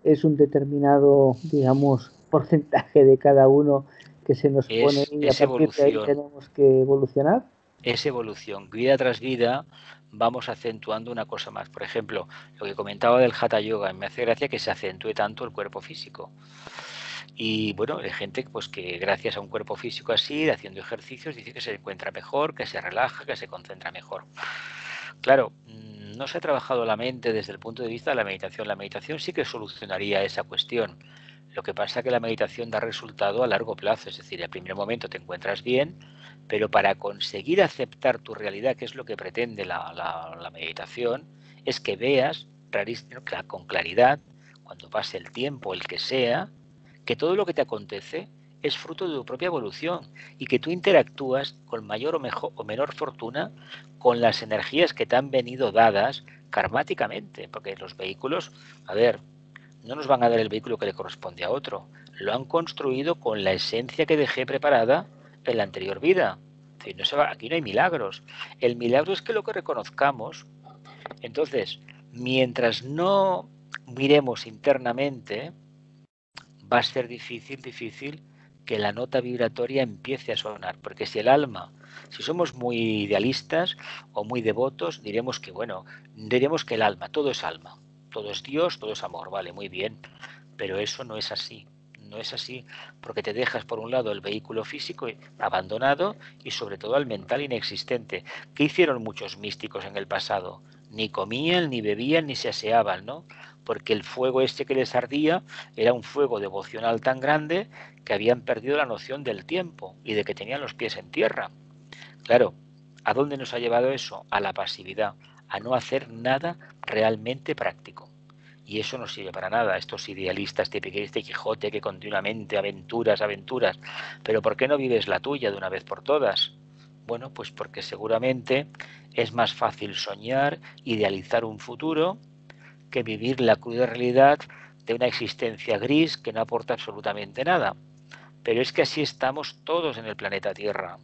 es un determinado, digamos, porcentaje de cada uno que se nos pone y a partir de ahí tenemos que evolucionar. Es evolución. Vida tras vida vamos acentuando una cosa más. Por ejemplo, lo que comentaba del Hatha Yoga, me hace gracia que se acentúe tanto el cuerpo físico. Y bueno, hay gente pues que gracias a un cuerpo físico así, haciendo ejercicios, dice que se encuentra mejor, que se relaja, que se concentra mejor. Claro, no se ha trabajado la mente desde el punto de vista de la meditación. La meditación sí que solucionaría esa cuestión. Lo que pasa es que la meditación da resultado a largo plazo, es decir, al primer momento te encuentras bien, pero para conseguir aceptar tu realidad, que es lo que pretende la meditación, es que veas con claridad, cuando pase el tiempo, el que sea, que todo lo que te acontece es fruto de tu propia evolución y que tú interactúas con mayor o menor fortuna con las energías que te han venido dadas karmáticamente, porque los vehículos, a ver, no nos van a dar el vehículo que le corresponde a otro, lo han construido con la esencia que dejé preparada en la anterior vida. Es decir, aquí no hay milagros. El milagro es que lo que reconozcamos. Entonces, mientras no miremos internamente, va a ser difícil que la nota vibratoria empiece a sonar, porque si el alma, si somos muy idealistas o muy devotos, diremos que el alma, todo es alma, todo es Dios, todo es amor, vale, muy bien, pero eso no es así. No es así, porque te dejas por un lado el vehículo físico abandonado y sobre todo el mental inexistente. ¿Qué hicieron muchos místicos en el pasado? Ni comían, ni bebían, ni se aseaban, ¿no? Porque el fuego este que les ardía era un fuego devocional tan grande que habían perdido la noción del tiempo y de que tenían los pies en tierra. Claro, ¿a dónde nos ha llevado eso? A la pasividad, a no hacer nada realmente práctico. Y eso no sirve para nada, estos idealistas de Quijote que continuamente aventuras. Pero ¿por qué no vives la tuya de una vez por todas? Bueno, pues porque seguramente es más fácil soñar, idealizar un futuro, que vivir la cruda realidad de una existencia gris que no aporta absolutamente nada. Pero es que así estamos todos en el planeta Tierra.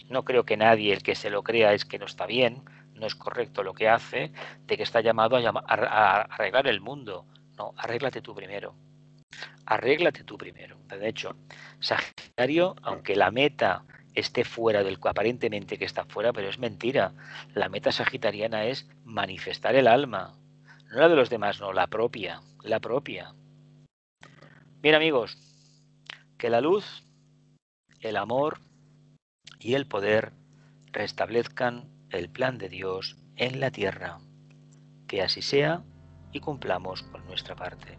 No creo que nadie, el que se lo crea, es que no está bien, no es correcto lo que hace, de que está llamado a arreglar el mundo. No, arréglate tú primero. Arréglate tú primero. De hecho, Sagitario, aunque la meta esté fuera del aparentemente que está fuera, pero es mentira. La meta sagitariana es manifestar el alma. No la de los demás, no, la propia. La propia. Bien, amigos, que la luz, el amor y el poder restablezcan el plan de Dios en la tierra. Que así sea y cumplamos con nuestra parte.